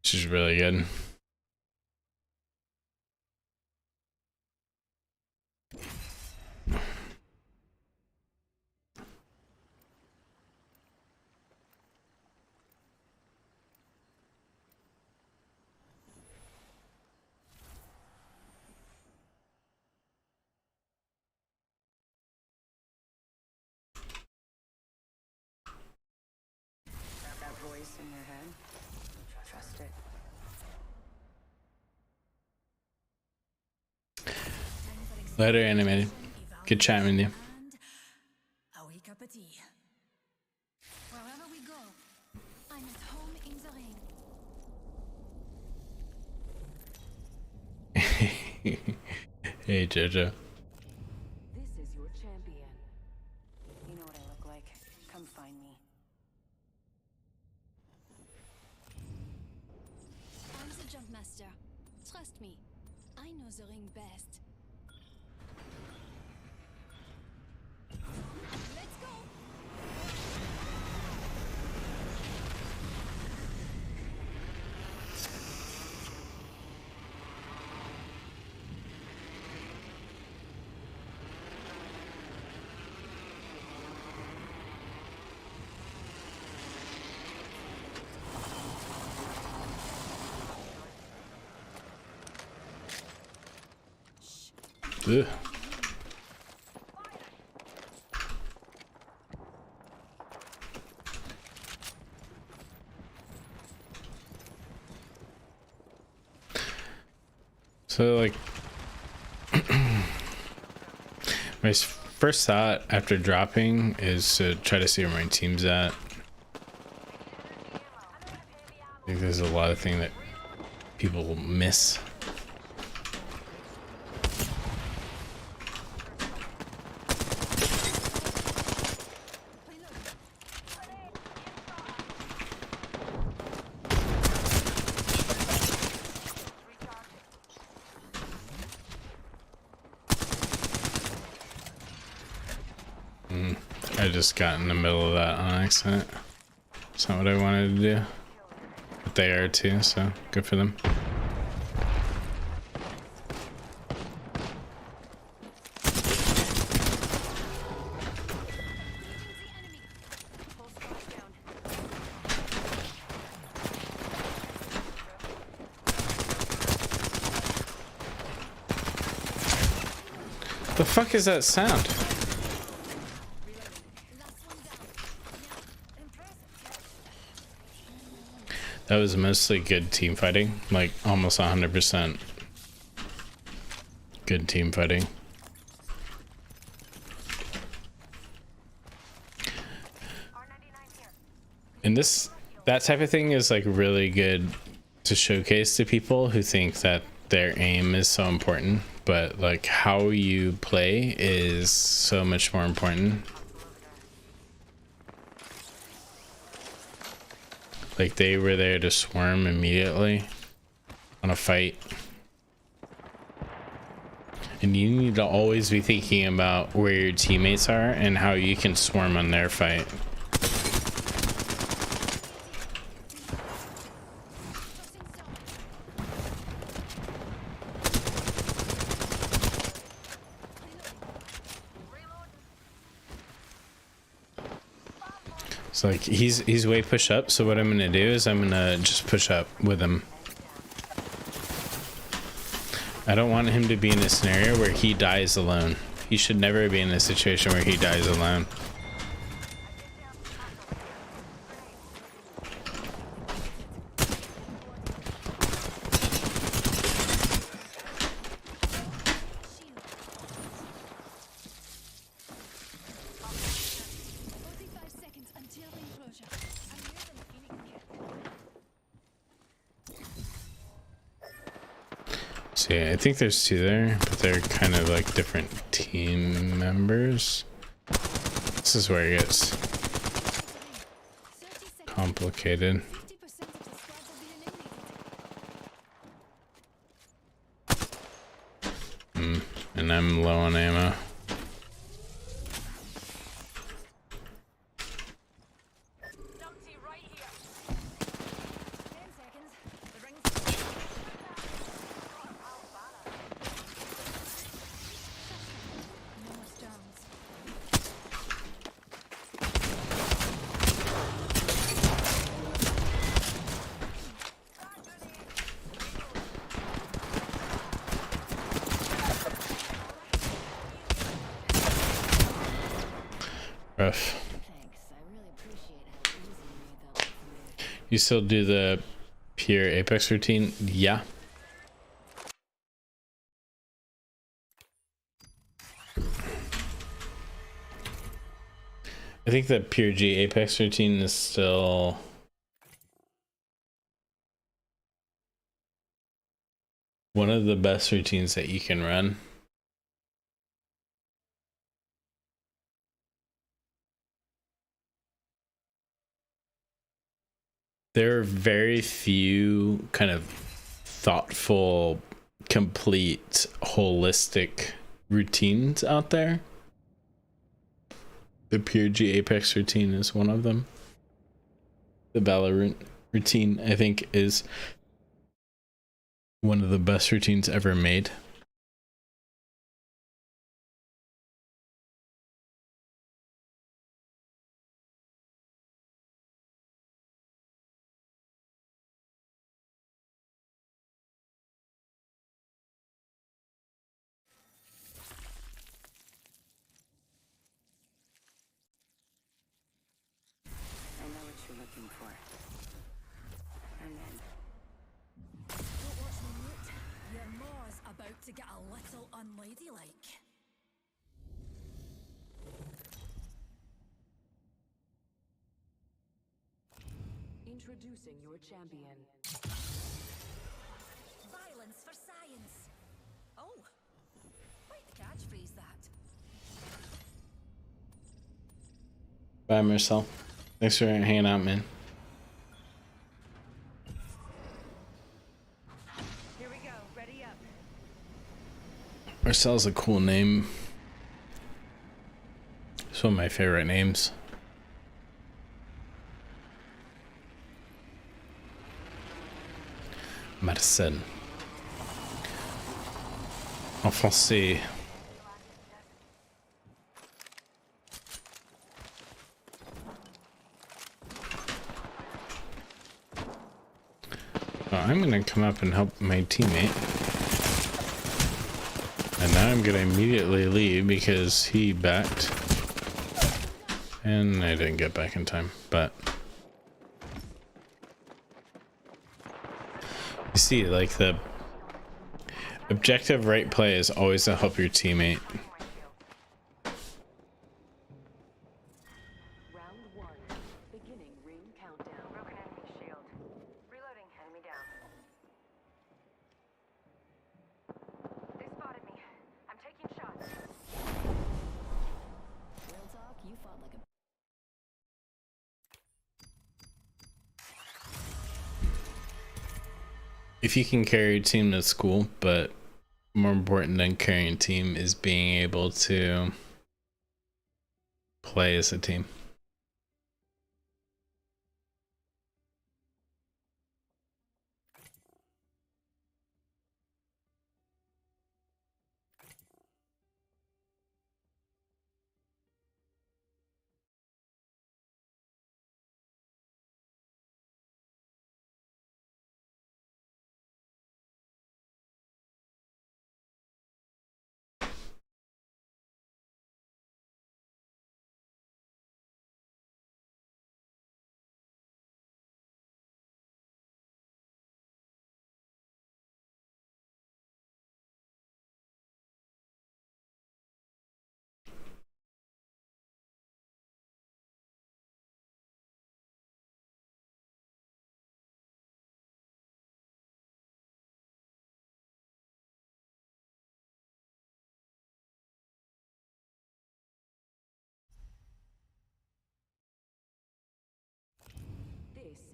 This is really good. In your head. Trust it. Later, animated. Good chatting with you. A wee cup of tea. Wherever we go, I'm at home in the ring. Hey, Jojo. This is your champion. You know what I look like. Come find me. I'm the jump master. Trust me, I know the ring best. Let's go. Ugh. So like my first thought after dropping is to try to see where my team's at. I think there's a lot of things that people miss. I just got in the middle of that on accident. It's not what I wanted to do. But they are too, so good for them. The fuck is that sound? That was mostly good team fighting, like almost 100% good team fighting. And that type of thing is like really good to showcase to people who think that their aim is so important, but like how you play is so much more important. Like they were there to swarm immediately on a fight. And you need to always be thinking about where your teammates are and how you can swarm on their fight. So like he's way push up, so what I'm gonna do is I'm gonna just push up with him. I don't want him to be in a scenario where he dies alone. He should never be in a situation where he dies alone. So yeah, I think there's two there, but they're kind of like different team members. This is where it gets complicated. And I'm low on ammo. Rough. You still do the pure Apex routine? Yeah. I think the pure G Apex routine is still one of the best routines that you can run. There are very few kind of thoughtful, complete, holistic routines out there. The pure G Apex routine is one of them. The Valorant routine, I think, is one of the best routines ever made. To get a little unladylike. Introducing your champion. Violence for science. Oh, quite the catchphrase that. Bye, Marcel. Thanks for hanging out, man. Marcel's a cool name. It's one of my favorite names. Marcel. En français. Well, I'm gonna come up and help my teammate. And now I'm gonna immediately leave because he backed. And I didn't get back in time, but you see, like, the objective right play is always to help your teammate. Round one. Beginning ring countdown. Broken enemy shield. Reloading. Enemy down. They spotted me. I'm taking shots. Real talk, you fought like a If you can carry a team, that's cool, but more important than carrying a team is being able to play as a team.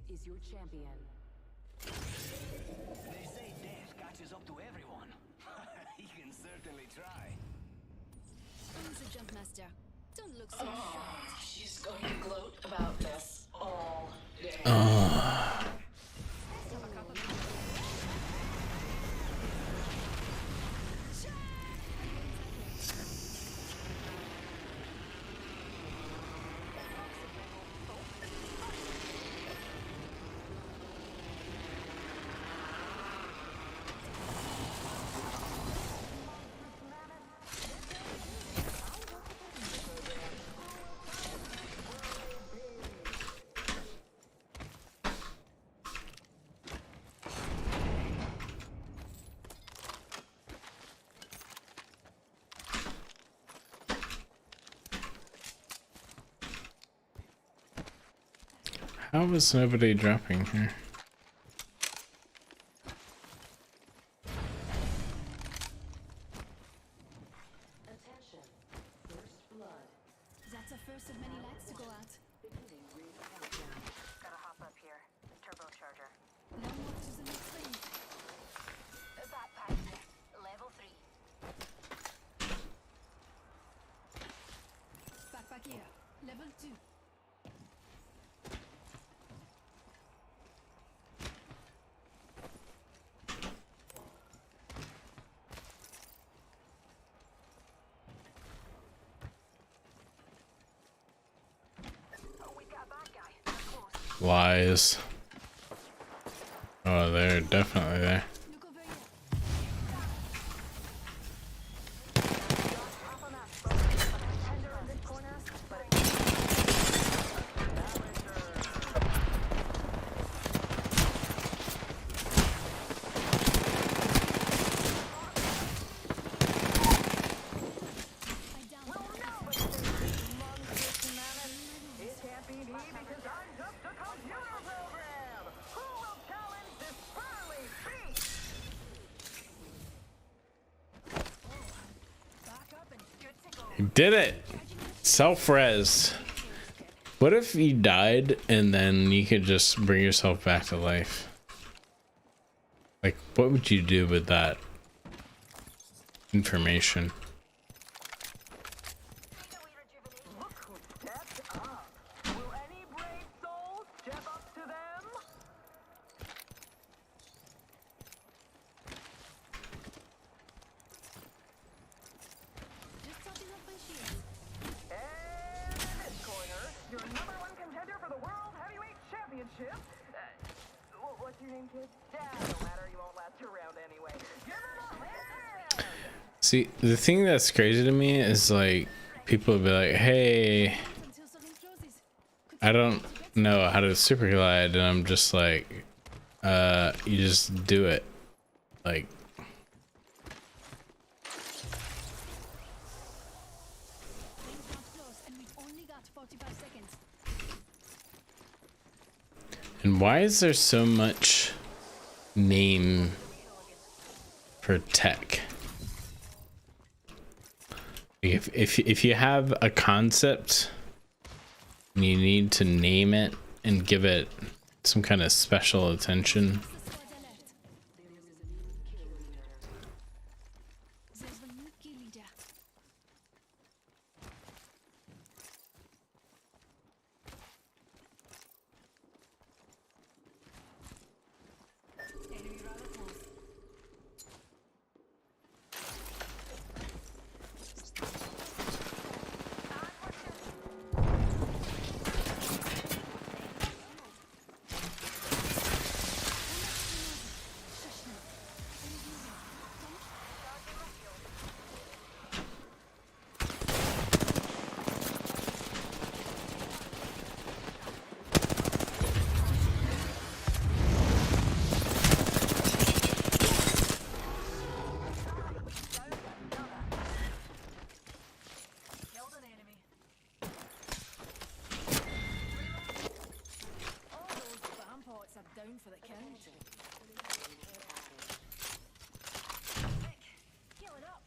This is your champion. They say death catches up to everyone. He can certainly try. I'm the jump master. Don't look so shocked. She's going to gloat about this all day. How was nobody dropping here? Attention. First blood. That's a first of many lights to go out. Beginning ring countdown. Gotta hop up here. Turbocharger. No more to the next ring. Backpack. Level 3. Backpack here. Level 2. Oh, we got a bad guy. They're close. Lies. Oh, they're definitely there. Look over here. Off on that spot. Contender in this corner, but I down well, nobody thinks this monstrous mammoth. It can't be me because I'm just a computer program. Who will challenge this burly beast? Back up and good to go. You did it! Self-res. What if you died and then you could just bring yourself back to life? Like, what would you do with that information? Look who stepped up. Will any brave soul step up to them? just topping up my shield. And in this corner, your #1 contender for the World Heavyweight Championship. What's your name, kid? Yeah, no matter, you won't last a round anyway. Give him a hand! See, the thing that's crazy to me is like people will be like, hey, Until something closes. I don't know how to super glide, and I'm just like, you just do it. Like, Rings not close, and we've only got 45 seconds. and why is there so much name for tech? If you have a concept and you need to name it and give it some kind of special attention, The squads are left. There's one new key leader. Enemy rather close. Killed an enemy. All those spam pots are down for the count. Quick, heal it up.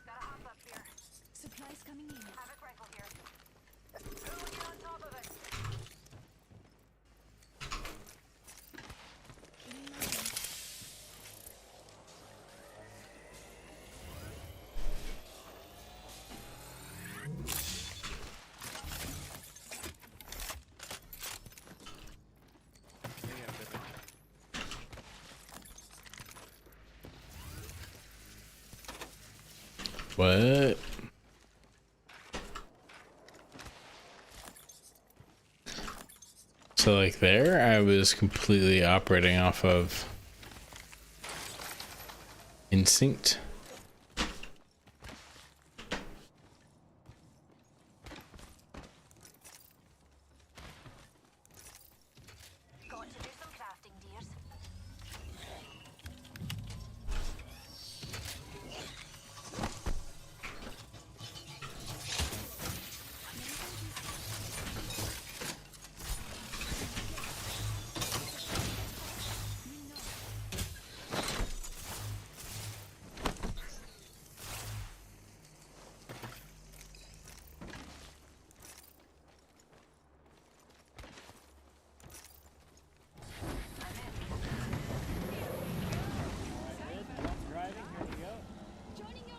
Gotta hop up here. Supplies coming in. Havoc rifle here. Who will get on top of it? what? So like there, I was completely operating off of instinct. Got to do some crafting, dears.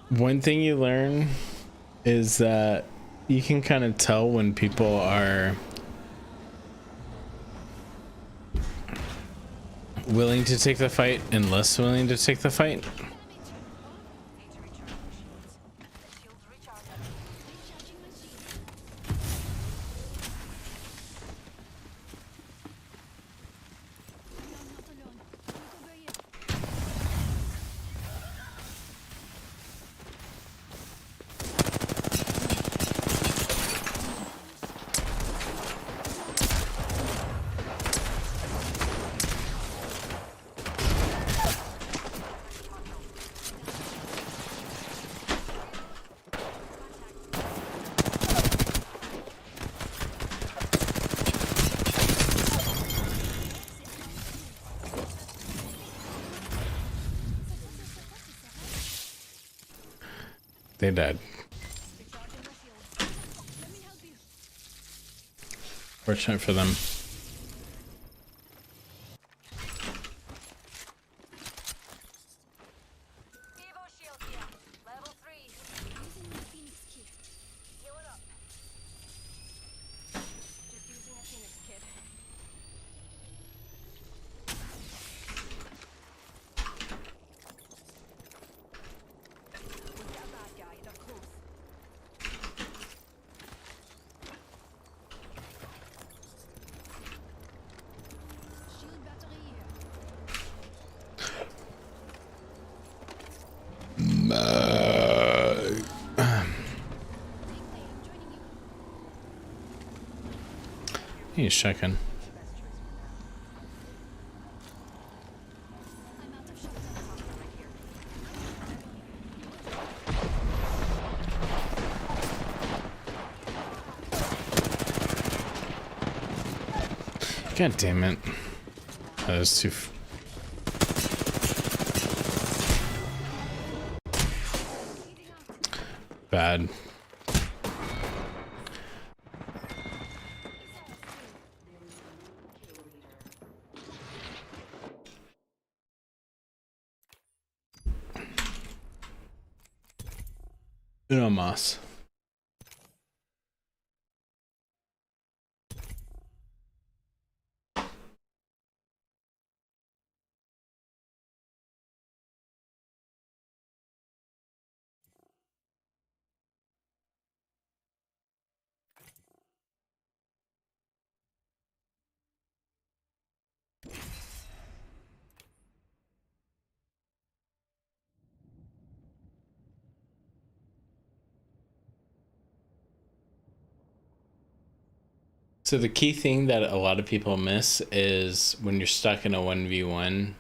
One thing you learn is that you can kind of tell when people are willing to take the fight and less willing to take the fight. Need to recharge my shields. The shields recharging. Recharging my shield. You're not alone. Look over here. They died. Recharging my shield. Let me help you. Fortunate for them. Evo shield here. Level 3. Using my Phoenix kit. Heal it up. Just using a Phoenix kit. We got a bad guy. They're close. He's checking. God damn it. That was too... bad. Uno más. So the key thing that a lot of people miss is when you're stuck in a 1v1,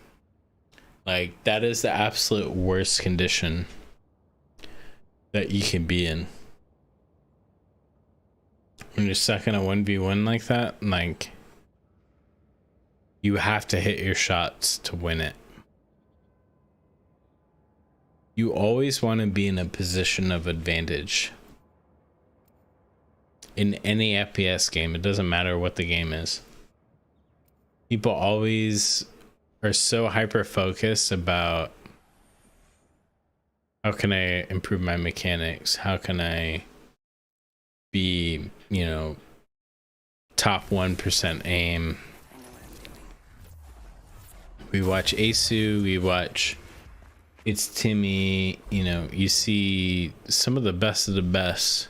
like that is the absolute worst condition that you can be in. When you're stuck in a 1v1 like that, like you have to hit your shots to win it. You always want to be in a position of advantage. In any FPS game, it doesn't matter what the game is. People always are so hyper focused about how can I improve my mechanics? How can I be, you know, top 1% aim? We watch Asu, we watch It's Timmy, you know, you see some of the best of the best.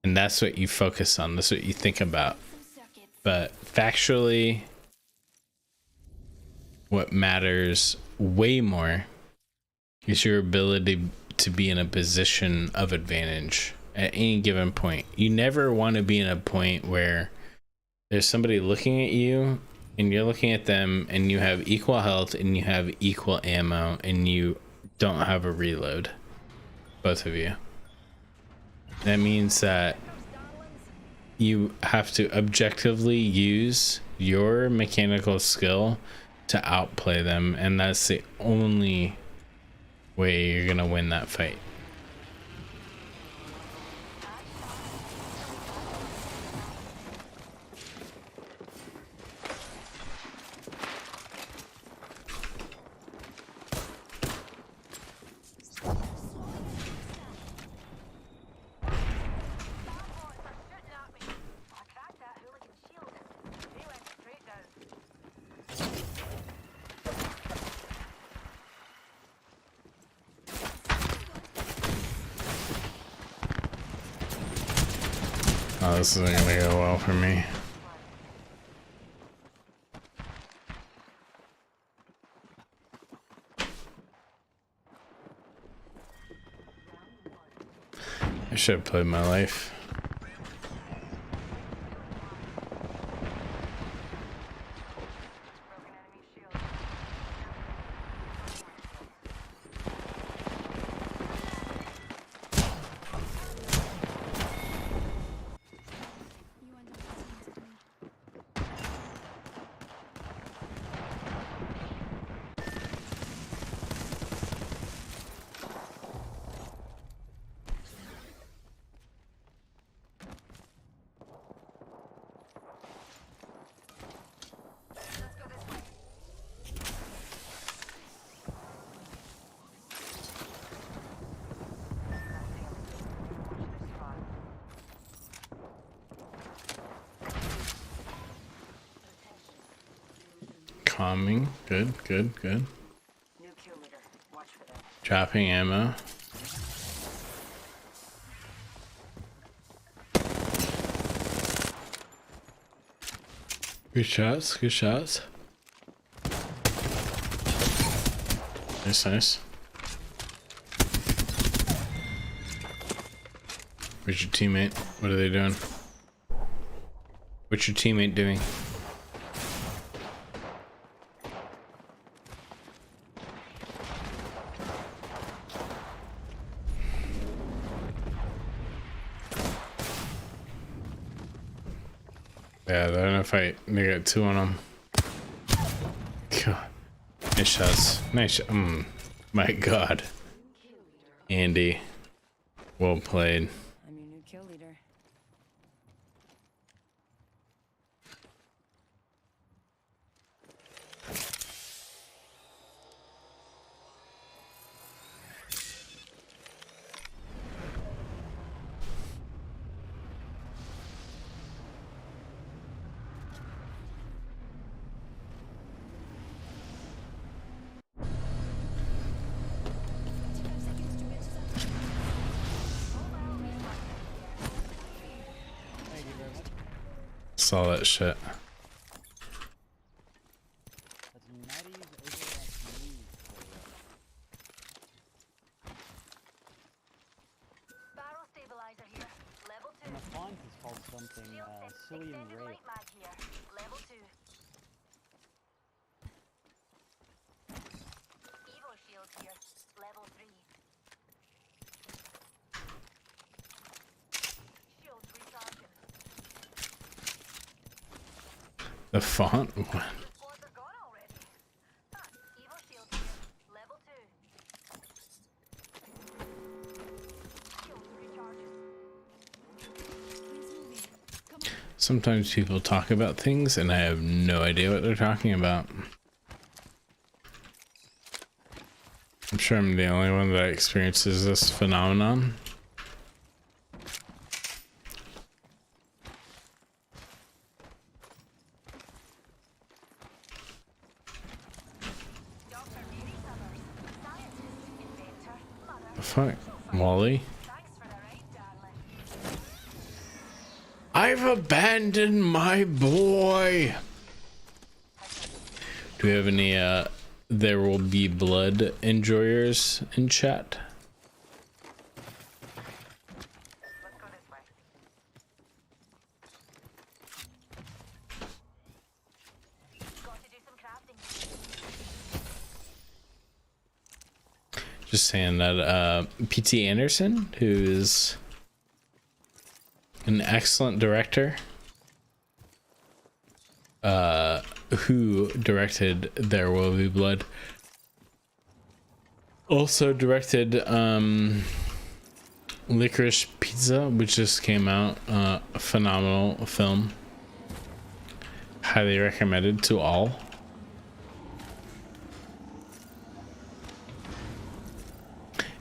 And that's what you focus on. That's what you think about. But factually, what matters way more is your ability to be in a position of advantage at any given point. You never want to be in a point where there's somebody looking at you and you're looking at them and you have equal health and you have equal ammo and you don't have a reload. Both of you. That means that you have to objectively use your mechanical skill to outplay them, and that's the only way you're gonna win that fight. Oh, this isn't gonna go well for me. I should have played my life. Calming. Good, good, good. Dropping ammo. Good shots, good shots. Nice, nice. Where's your teammate? What are they doing? What's your teammate doing? Yeah, I don't know if they got 2 on them. God. Nice shots. Nice shot. My God. Andy. Well played. I'm your new kill leader. Saw that shit. That's Maddie's overlap me. Barrel stabilizer here. Level 2. And the font is called something silly and Ray. Light mag here. Level 2. Evo shield here. Level 3. Shields recharging. The font? What? Squads are gone already. Evo shield here. Level 2. Shields recharging. Sometimes people talk about things and I have no idea what they're talking about. I'm sure I'm the only one that experiences this phenomenon. Dr. Mary Summers. Scientist, inventor, mother. Fuck, Wally. Thanks for the ride, darling. I've abandoned my boy. Do we have any There Will Be Blood enjoyers in chat? Let's go this way. Got to do some crafting. Just saying that P.T. Anderson, who is an excellent director, who directed There Will Be Blood, also directed Licorice Pizza, which just came out. A phenomenal film. Highly recommended to all.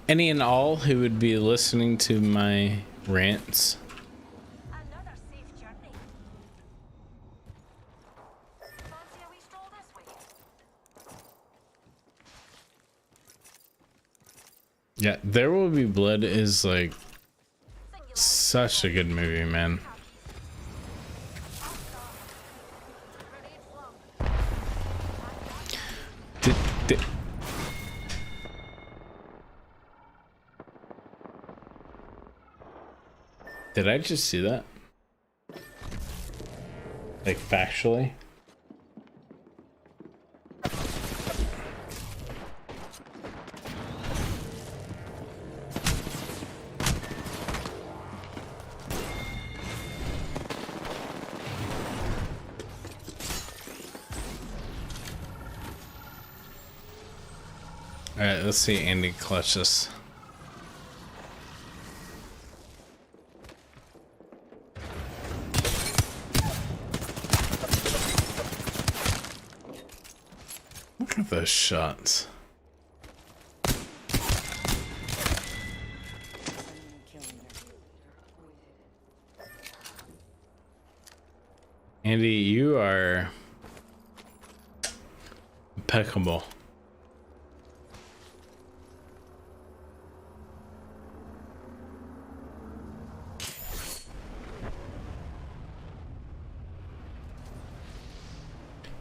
Any and all who would be listening to my rants. Another safe journey. Fancy a wee stroll this way? Yeah, There Will Be Blood is like such a good movie, man. Did I just see that? Like factually? Alright, let's see Andy clutch this. Look at those shots. Andy, you are impeccable.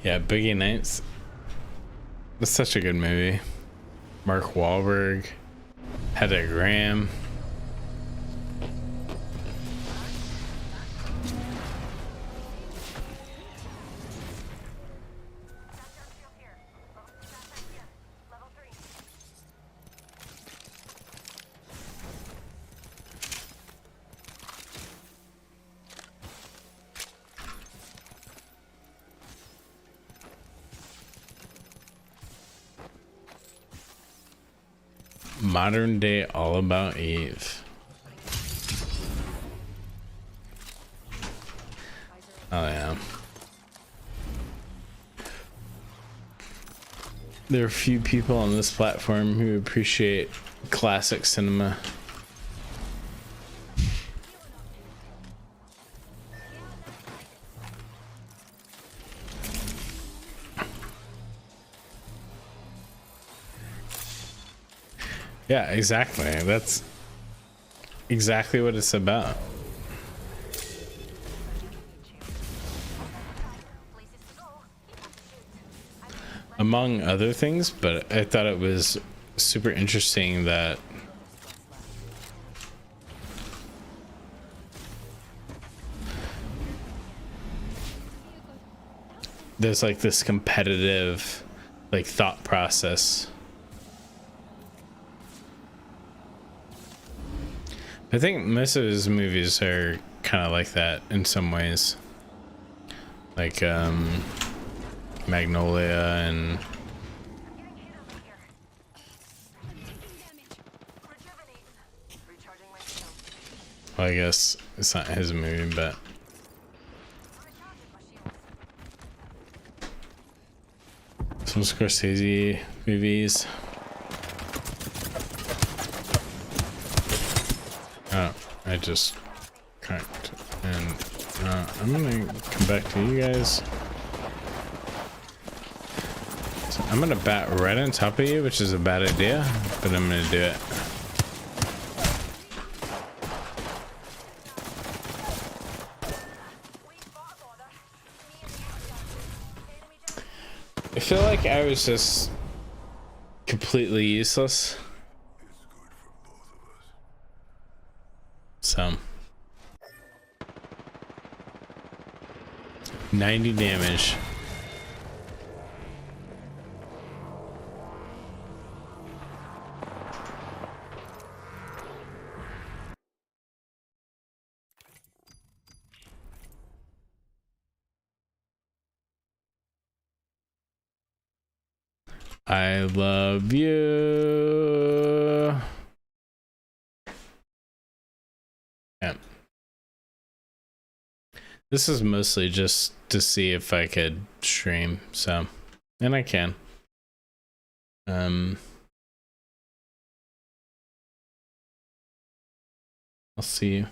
Yeah, Boogie Nights. That's such a good movie. Mark Wahlberg, Hedda Graham. Modern day All About Eve. Oh yeah. There are few people on this platform who appreciate classic cinema. Yeah, exactly. That's exactly what it's about. Among other things, but I thought it was super interesting that there's like this competitive like thought process. I think most of his movies are kind of like that in some ways, like Magnolia and well, I guess it's not his movie, but some Scorsese movies. Oh, I just cracked, and I'm gonna come back to you guys. So I'm gonna bat right on top of you, which is a bad idea, but I'm gonna do it. I feel like I was just completely useless. So 90 damage. I love you. Yeah. This is mostly just to see if I could stream, so, and I can. I'll see you.